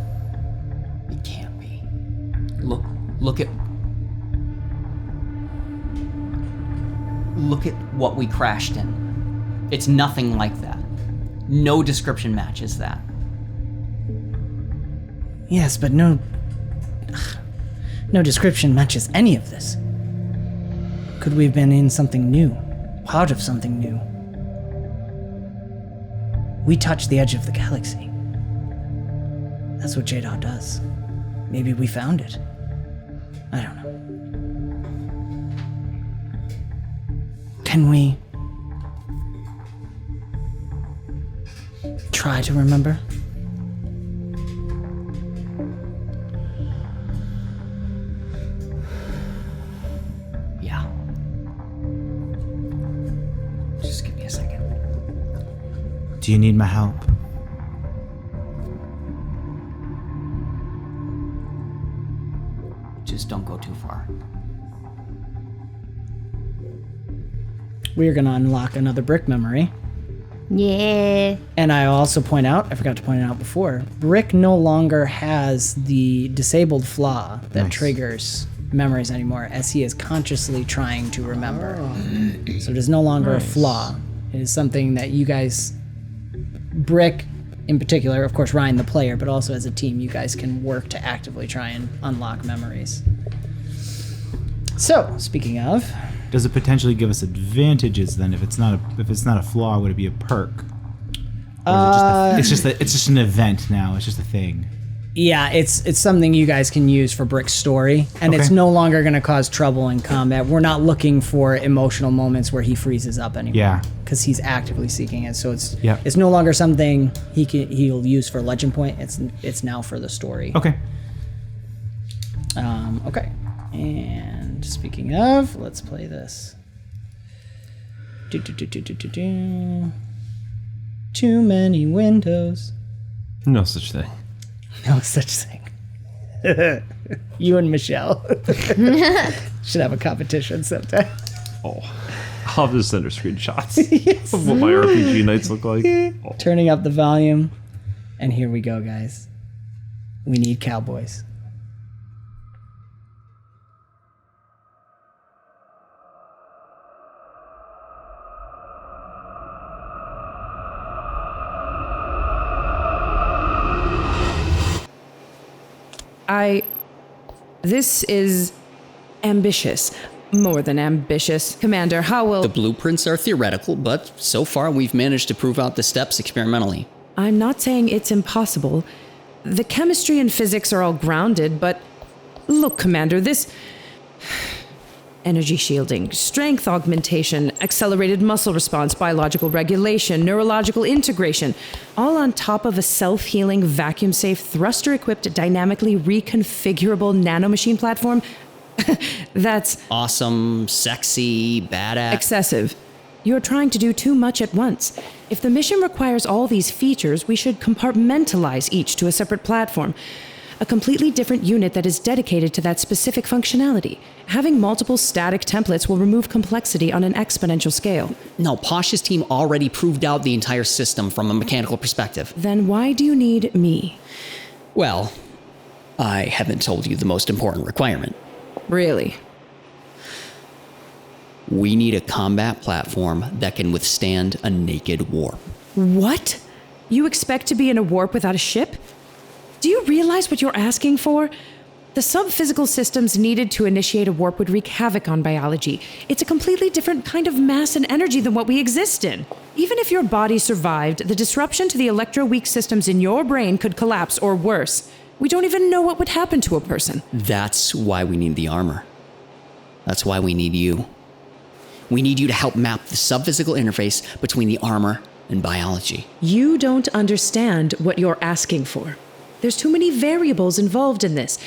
It can't be. Look at what we crashed in. It's nothing like that. No description matches that. Yes, but no description matches any of this. Could we have been in something new? Part of something new? We touched the edge of the galaxy. That's what J-Dot does. Maybe we found it. I don't know. Can we try to remember? Yeah. Just give me a second. Do you need my help? Just don't go too far. We are going to unlock another brick memory. Yeah. And I also point out, I forgot to point it out before, Brick no longer has the disabled flaw that triggers memories anymore, as he is consciously trying to remember. So it is no longer a flaw. It is something that you guys, Brick in particular, of course Ryan the player, but also as a team, you guys can work to actively try and unlock memories. So, speaking of... Does it potentially give us advantages then? If it's not a flaw, would it be a perk? Or is it just it's just an event now. It's just a thing. Yeah, it's something you guys can use for Brick's story, and it's no longer going to cause trouble in combat. We're not looking for emotional moments where he freezes up anymore. Yeah, because he's actively seeking it. So it's no longer something he'll use for legend point. It's now for the story. Okay. Okay. And speaking of, let's play this. Too many windows. No such thing. No such thing. You and Michelle should have a competition sometime. Oh, I'll just send her screenshots of what my RPG nights look like. Oh. Turning up the volume. And here we go, guys. We need cowboys. This is ambitious. More than ambitious. Commander, how will... The blueprints are theoretical, but so far we've managed to prove out the steps experimentally. I'm not saying it's impossible. The chemistry and physics are all grounded, but... Look, Commander, this... Energy shielding, strength augmentation, accelerated muscle response, biological regulation, neurological integration, all on top of a self-healing, vacuum-safe, thruster-equipped, dynamically reconfigurable nanomachine platform. That's... Awesome, sexy, badass. Excessive. You're trying to do too much at once. If the mission requires all these features, we should compartmentalize each to a separate platform. A completely different unit that is dedicated to that specific functionality. Having multiple static templates will remove complexity on an exponential scale. No, Posh's team already proved out the entire system from a mechanical perspective. Then why do you need me? Well, I haven't told you the most important requirement. Really? We need a combat platform that can withstand a naked warp. What? You expect to be in a warp without a ship? Do you realize what you're asking for? The sub-physical systems needed to initiate a warp would wreak havoc on biology. It's a completely different kind of mass and energy than what we exist in. Even if your body survived, the disruption to the electro-weak systems in your brain could collapse or worse. We don't even know what would happen to a person. That's why we need the armor. That's why we need you. We need you to help map the sub-physical interface between the armor and biology. You don't understand what you're asking for. There's too many variables involved in this.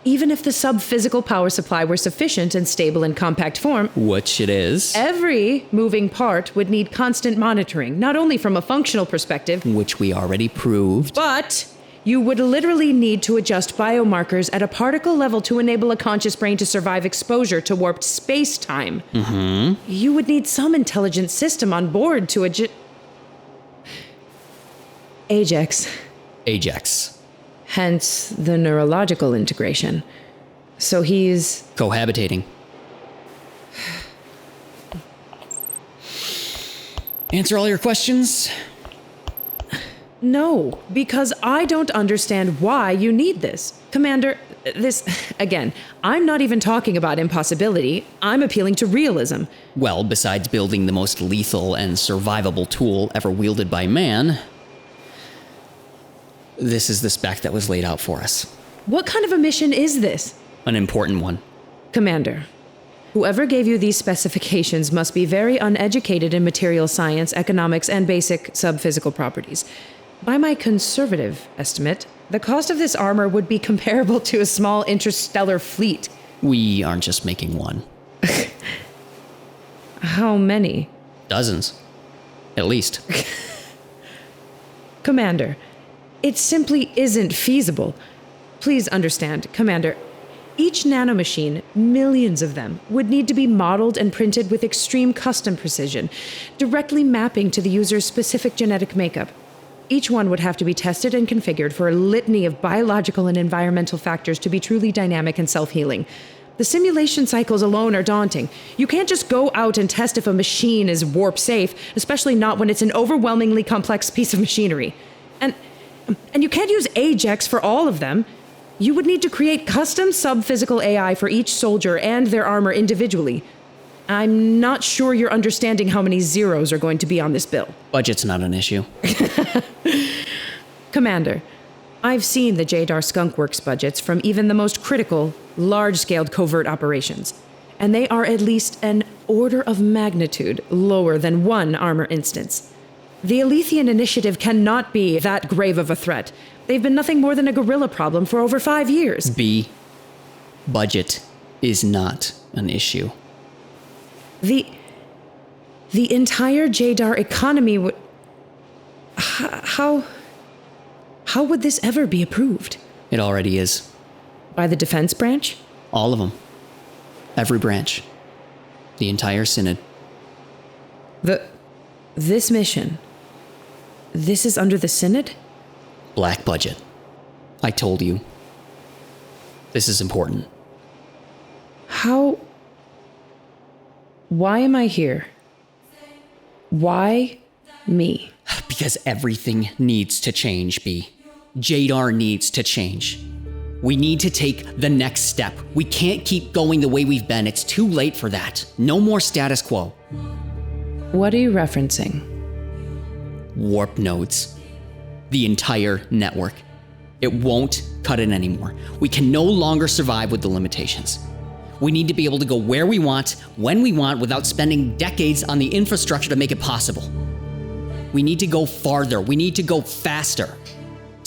Even if the sub-physical power supply were sufficient and stable in compact form, Which it is. every moving part would need constant monitoring, not only from a functional perspective, Which we already proved. but you would literally need to adjust biomarkers at a particle level to enable a conscious brain to survive exposure to warped space-time. You would need some intelligent system on board to Ajax. Ajax. Hence the neurological integration. So he's... Cohabitating. Answer all your questions? No, because I don't understand why you need this. Commander, again, I'm not even talking about impossibility. I'm appealing to realism. Well, besides building the most lethal and survivable tool ever wielded by man, this is the spec that was laid out for us. What kind of a mission is this? An important one. Commander, whoever gave you these specifications must be very uneducated in material science, economics, and basic sub-physical properties. By my conservative estimate, the cost of this armor would be comparable to a small interstellar fleet. We aren't just making one. How many? Dozens. At least. Commander, it simply isn't feasible. Please understand, Commander, each nanomachine, millions of them, would need to be modeled and printed with extreme custom precision, directly mapping to the user's specific genetic makeup. Each one would have to be tested and configured for a litany of biological and environmental factors to be truly dynamic and self-healing. The simulation cycles alone are daunting. You can't just go out and test if a machine is warp safe, especially not when it's an overwhelmingly complex piece of machinery. And you can't use Ajax for all of them. You would need to create custom sub-physical AI for each soldier and their armor individually. I'm not sure you're understanding how many zeros are going to be on this bill. Budget's not an issue. Commander, I've seen the 𝑗_DAR skunkworks budgets from even the most critical, large-scaled covert operations, and they are at least an order of magnitude lower than one armor instance. The Alethian initiative cannot be that grave of a threat. They've been nothing more than a guerrilla problem for over 5 years. B. Budget is not an issue. The entire 𝑗_DAR economy would... How would this ever be approved? It already is. By the defense branch? All of them. Every branch. The entire Synod. This mission... This is under the Synod? Black budget. I told you. This is important. How... Why am I here? Why me? Because everything needs to change, B. 𝑗_DAR needs to change. We need to take the next step. We can't keep going the way we've been. It's too late for that. No more status quo. What are you referencing? Warp nodes. The entire network. It won't cut it anymore. We can no longer survive with the limitations. We need to be able to go where we want, when we want, without spending decades on the infrastructure to make it possible. We need to go farther. We need to go faster.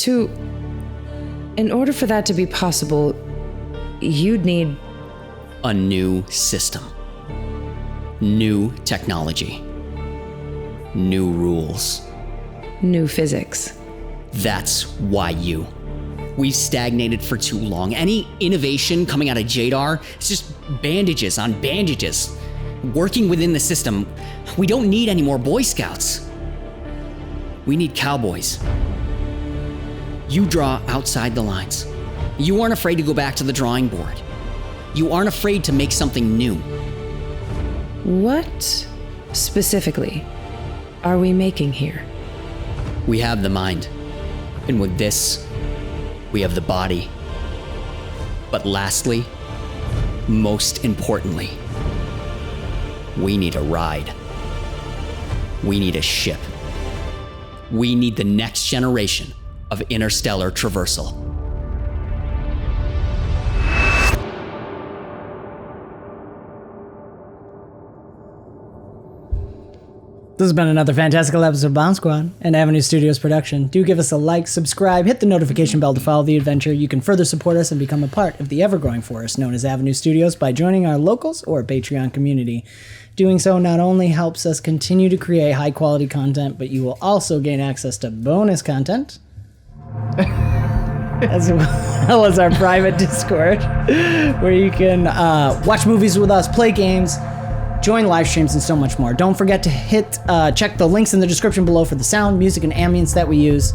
In order for that to be possible, you'd need... A new system. New technology. new rules. New physics. That's why you. We've stagnated for too long. Any innovation coming out of Jadar, it's just bandages on bandages. Working within the system, we don't need any more Boy Scouts. We need cowboys. You draw outside the lines. You aren't afraid to go back to the drawing board. You aren't afraid to make something new. What specifically are we making here? We have the mind. And with this, we have the body. But lastly, most importantly, we need a ride. We need a ship. We need the next generation of interstellar traversal. This has been another fantastical episode of BombSquad, an Avenue Studios production. Do give us a like, subscribe, hit the notification bell to follow the adventure. You can further support us and become a part of the ever-growing force known as Avenue Studios by joining our locals or Patreon community. Doing so not only helps us continue to create high-quality content, but you will also gain access to bonus content, as well as our private Discord, where you can watch movies with us, play games, join live streams, and so much more. Don't forget to check the links in the description below for the sound, music, and ambience that we use.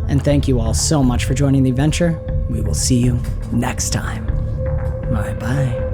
And thank you all so much for joining the adventure. We will see you next time. Bye-bye.